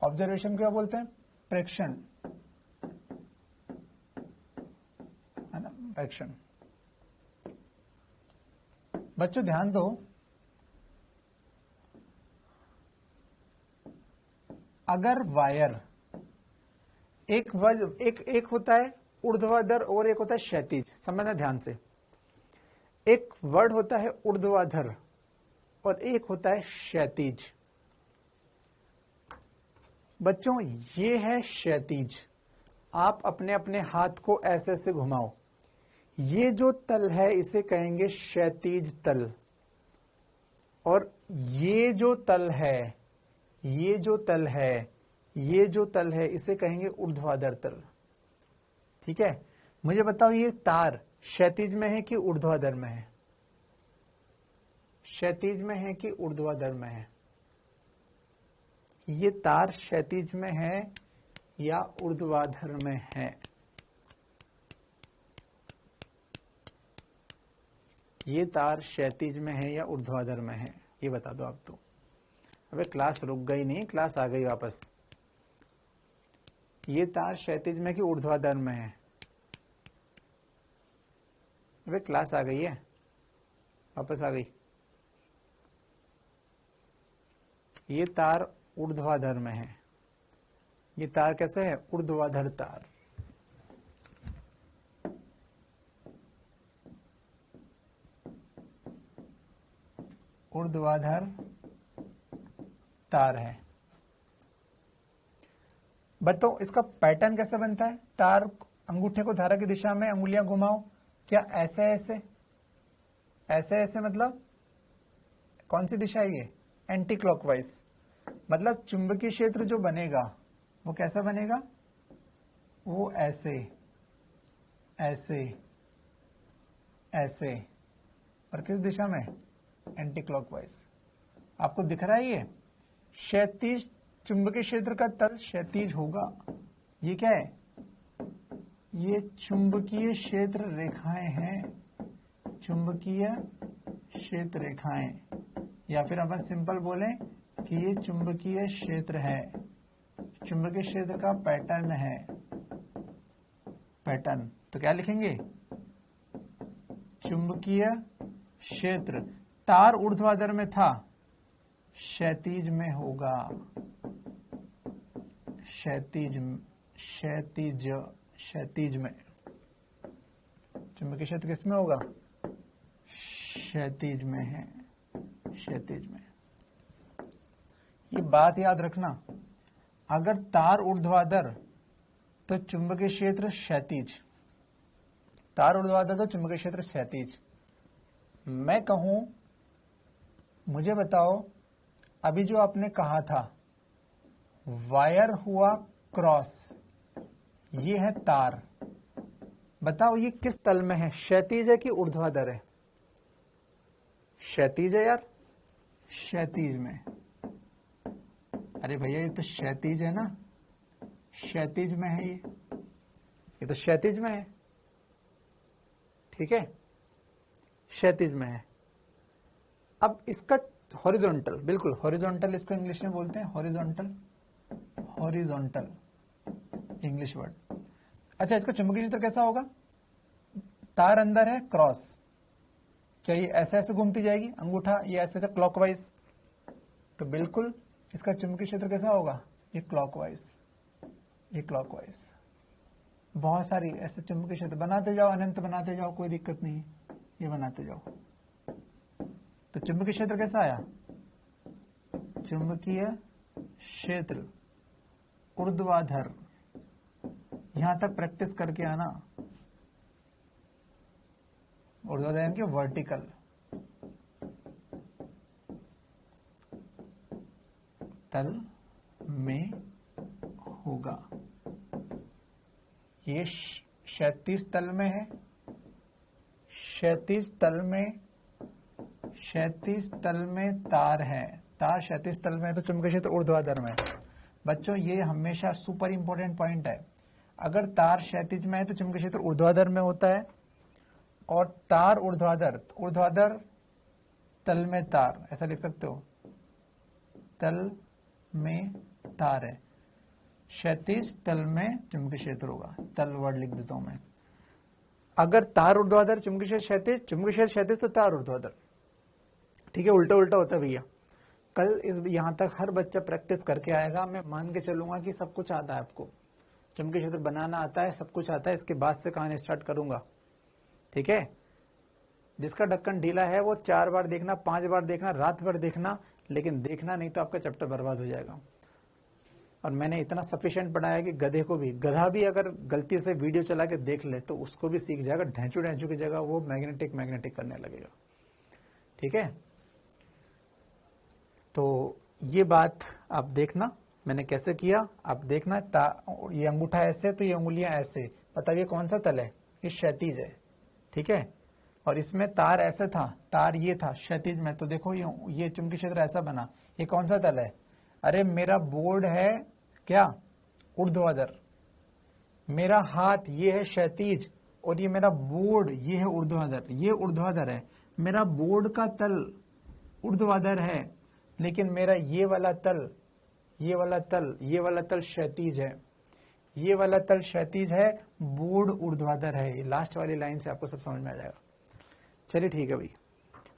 A: ऑब्जर्वेशन क्या बोलते हैं, प्रेक्षण, है ना, प्रेक्षण। बच्चों ध्यान दो, अगर वायर एक होता है ऊर्ध्वाधर और एक होता है क्षैतिज, समझना ध्यान से। एक वर्ड होता है ऊर्ध्वाधर और एक होता है क्षैतिज। बच्चों ये है क्षैतिज, आप अपने अपने हाथ को ऐसे से घुमाओ, ये जो तल है इसे कहेंगे क्षैतिज तल, और ये जो तल है ये जो तल है, ये जो तल है इसे कहेंगे ऊर्ध्वाधर तल। ठीक है, मुझे बताओ ये तार क्षैतिज में है कि ऊर्ध्वाधर में है? क्षैतिज में है कि ऊर्ध्वाधर में है? ये तार क्षैतिज में है या ऊर्ध्वाधर में है? ये तार क्षैतिज में है या ऊर्ध्वाधर में है, ये बता दो आप तो। अबे क्लास रुक गई नहीं, क्लास आ गई वापस। ये तार क्षैतिज में कि ऊर्ध्वाधर में है? अबे क्लास आ गई है, वापस आ गई। ये तार ऊर्ध्वाधर में है। ये तार कैसे है? ऊर्ध्वाधर तार। ऊर्ध्वाधर तार है। बताओ इसका पैटर्न कैसे बनता है? तार अंगूठे को धारा की दिशा में अंगुलियां घुमाओ, क्या ऐसे ऐसे? ऐसे ऐसे मतलब कौन सी दिशा है ये? Anti clockwise. मतलब चुंबकीय क्षेत्र जो बनेगा वो कैसा बनेगा? वो ऐसे ऐसे ऐसे। और किस दिशा में? Anti clockwise. आपको दिख रहा है ये क्षैतिज चुंबकीय क्षेत्र का तल क्षैतिज होगा। ये क्या है? ये चुंबकीय क्षेत्र रेखाएं हैं, चुंबकीय क्षेत्र रेखाएं, या फिर अपन सिंपल बोलें कि ये चुंबकीय क्षेत्र है, चुंबकीय क्षेत्र का पैटर्न है। पैटर्न तो क्या लिखेंगे? चुंबकीय क्षेत्र। तार ऊर्ध्वाधर में था, क्षैतिज में होगा। क्षैतिज क्षैतिज क्षैतिज में। चुंबकीय क्षेत्र किसमें होगा? क्षैतिज में है, क्षैतिज में। ये बात याद रखना, अगर तार ऊर्ध्वाधर तो चुंबकीय क्षेत्र क्षैतिज, तार ऊर्ध्वाधर तो चुंबकीय क्षेत्र क्षैतिज। मैं कहूं, मुझे बताओ अभी जो आपने कहा था वायर हुआ क्रॉस, ये है तार। बताओ ये किस तल में है? क्षैतिज है कि ऊर्ध्वाधर है? क्षैतिज है यार, क्षैतिज में। अरे भैया ये तो क्षैतिज है ना, क्षैतिज में है ये तो क्षैतिज में है। ठीक है, क्षैतिज में है। अब इसका हॉरिजॉन्टल, बिल्कुल हॉरिजॉन्टल इसको इंग्लिश में बोलते हैं, हॉरिजॉन्टल, हॉरिजॉन्टल इंग्लिश वर्ड। अच्छा, इसका चुंबकीय क्षेत्र कैसा होगा? तार अंदर है, क्रॉस, क्या ये ऐसे ऐसे घूमती जाएगी अंगूठा, ये ऐसे ऐसे क्लॉकवाइज? तो बिल्कुल इसका चुंबकीय क्षेत्र कैसा होगा? ये क्लॉकवाइज, ये क्लॉकवाइज। बहुत सारी ऐसे चुंबकीय क्षेत्र बनाते जाओ, अनंत बनाते जाओ, कोई दिक्कत नहीं, ये बनाते जाओ। तो चुंबकीय क्षेत्र कैसा आया? चुंबकीय क्षेत्र ऊर्ध्वाधर। यहां तक प्रैक्टिस करके आना। ऊर्ध्वाधर यानी कि वर्टिकल। तल में होगा। ये क्षैतिज तल में है, क्षैतिज तल में, क्षैतिज तल में तार है, तार क्षैतिज तल में है तो चुंबकीय क्षेत्र ऊर्ध्वाधर में। बच्चों ये हमेशा सुपर इंपॉर्टेंट पॉइंट है। अगर तार क्षैतिज में है तो चुंबकीय क्षेत्र ऊर्ध्वाधर में होता है, और तार ऊर्ध्वाधर, ऊर्ध्वाधर तल में तार, ऐसा लिख सकते हो, तल में तार है, क्षैतिज तल में चुंबकीय क्षेत्र होगा। तल वर्ड लिख देता हूं मैं। अगर तार ऊर्ध्वाधर, चुंबकीय क्षेत्र क्षैतिज, चुंबकीय क्षेत्र क्षैतिज तो तार ऊर्ध्वाधर। ठीक है, उल्टा उल्टा होता है भैया। कल इस यहां तक हर बच्चा प्रैक्टिस करके आएगा, मैं मान के चलूंगा कि सब कुछ आता है आपको, चुंबकीय क्षेत्र बनाना आता है, सब कुछ आता है। इसके बाद से कहानी स्टार्ट करूंगा। ठीक है, जिसका ढक्कन ढीला है वो 4 बार देखना, 5 बार देखना, रात भर देखना, लेकिन देखना नहीं तो आपका चैप्टर बर्बाद हो जाएगा। और मैंने इतना सफिशिएंट पढ़ाया कि गधे को भी, गधा भी अगर गलती से वीडियो चला के देख ले तो उसको भी सीख जाएगा। ढैंचू ढैंचू की जगह वो मैग्नेटिक करने लगेगा। ठीक है, तो ये बात आप देखना मैंने कैसे किया, आप देखना। ये अंगूठा ऐसे तो ये उंगलियां ऐसे, बताइए कौन सा तल है? ये क्षैतिज है, ठीक है। और इसमें तार ऐसे था, तार ये था क्षैतिज में, तो देखो ये चुंबकीय क्षेत्र ऐसा बना। ये कौन सा तल है? अरे मेरा बोर्ड है क्या? ऊर्ध्वाधर। मेरा हाथ ये है क्षैतिज और ये मेरा बोर्ड ये है ऊर्ध्वाधर। ये ऊर्ध्वाधर है, मेरा बोर्ड का तल ऊर्ध्वाधर है, लेकिन मेरा ये वाला तल ये वाला तल क्षैतिज है। ये वाला तल क्षैतिज है, बोर्ड ऊर्ध्वाधर है। ये लास्ट वाली लाइन से आपको सब समझ में आ जाएगा। चलिए ठीक है भाई,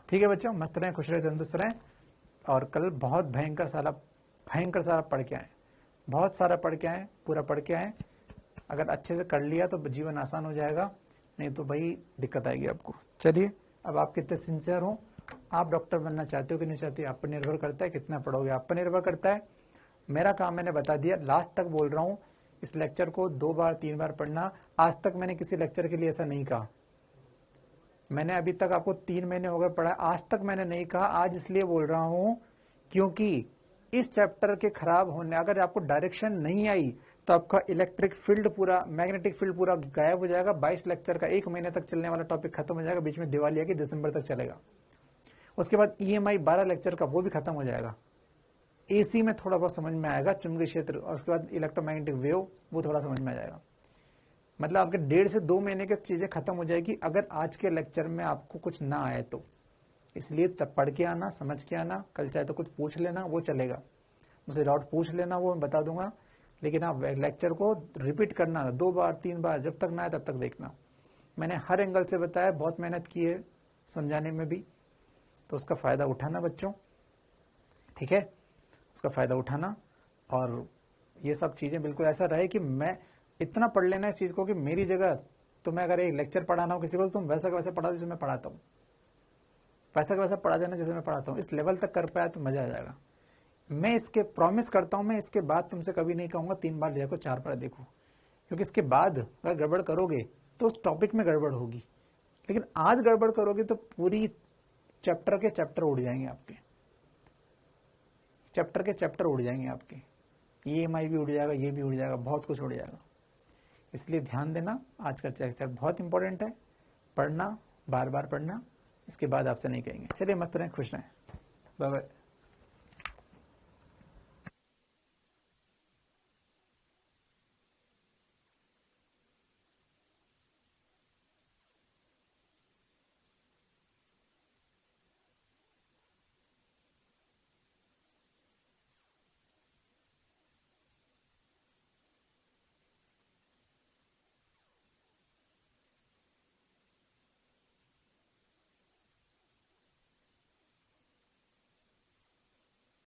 A: ठीक है बच्चों, मस्त रहें, खुश रहें, तंदुरुस्त रहें। और कल बहुत भयंकर सारा पढ़ के आए, बहुत सारा पढ़ के आए, पूरा पढ़ के आए। अगर अच्छे से कर लिया तो जीवन आसान हो जाएगा, नहीं तो भाई दिक्कत आएगी आपको। चलिए, अब आप कितने सिंसियर हो, आप डॉक्टर बनना चाहते हो कि नहीं चाहते, आप पर निर्भर करता है। कितना पढ़ोगे आप पर निर्भर करता है। मेरा काम मैंने बता दिया, लास्ट तक बोल रहा हूँ। इस लेक्चर को 2 बार 3 बार पढ़ना। आज तक मैंने किसी लेक्चर के लिए ऐसा नहीं कहा। मैंने अभी तक आपको 3 महीने हो गए पढ़ा, आज तक मैंने नहीं कहा। आज इसलिए बोल रहा हूं क्योंकि इस चैप्टर के खराब होने, अगर आपको डायरेक्शन नहीं आई तो आपका इलेक्ट्रिक फील्ड पूरा, मैग्नेटिक फील्ड पूरा गायब हो जाएगा। 22 लेक्चर का 1 महीने तक चलने वाला टॉपिक खत्म हो जाएगा। बीच में दिवाली आएगी, दिसंबर तक चलेगा। उसके बाद EMI 12 लेक्चर का वो भी खत्म हो जाएगा। AC में थोड़ा बहुत समझ में आएगा, चुंबकीय क्षेत्र, और उसके बाद इलेक्ट्रोमैग्नेटिक वेव वो थोड़ा समझ में आ जाएगा। मतलब आपके 1.5 से 2 महीने की चीजें खत्म हो जाएगी अगर आज के लेक्चर में आपको कुछ ना आए तो। इसलिए तब पढ़ के आना, समझ के आना। कल चाहे तो कुछ पूछ लेना, वो चलेगा, मुझसे डाउट पूछ लेना, वो मैं बता दूंगा। लेकिन आप लेक्चर को रिपीट करना 2 बार 3 बार, जब तक ना आए तब तक देखना। मैंने हर एंगल से बताया, बहुत मेहनत की है समझाने में भी, तो उसका फायदा उठाना बच्चों, ठीक है, उसका फायदा उठाना। और ये सब चीजें बिल्कुल ऐसा रहे कि मैं इतना पढ़ लेना इस चीज को कि मेरी जगह तो मैं अगर एक लेक्चर पढ़ाना हो किसी को, तो तुम वैसा का वैसा पढ़ा दो जैसे मैं पढ़ाता हूँ, वैसा का वैसा पढ़ा देना जैसे मैं पढ़ाता हूँ। इस लेवल तक कर पाया तो मजा आ जाएगा। मैं इसके प्रॉमिस करता हूँ, मैं इसके बाद तुमसे कभी नहीं कहूंगा 3 बार देखो 4 बार देखो, क्योंकि इसके बाद अगर गड़बड़ करोगे तो उस टॉपिक में गड़बड़ होगी। लेकिन आज गड़बड़ करोगे तो पूरी चैप्टर के चैप्टर उड़ जाएंगे आपके, चैप्टर के चैप्टर उड़ जाएंगे आपके। EMI भी उड़ जाएगा, ये भी उड़ जाएगा, बहुत कुछ उड़ जाएगा। इसलिए ध्यान देना, आज का लेक्चर बहुत इंपॉर्टेंट है। पढ़ना, बार बार पढ़ना, इसके बाद आपसे नहीं कहेंगे। चलिए मस्त रहें, खुश रहें, बाय बाय।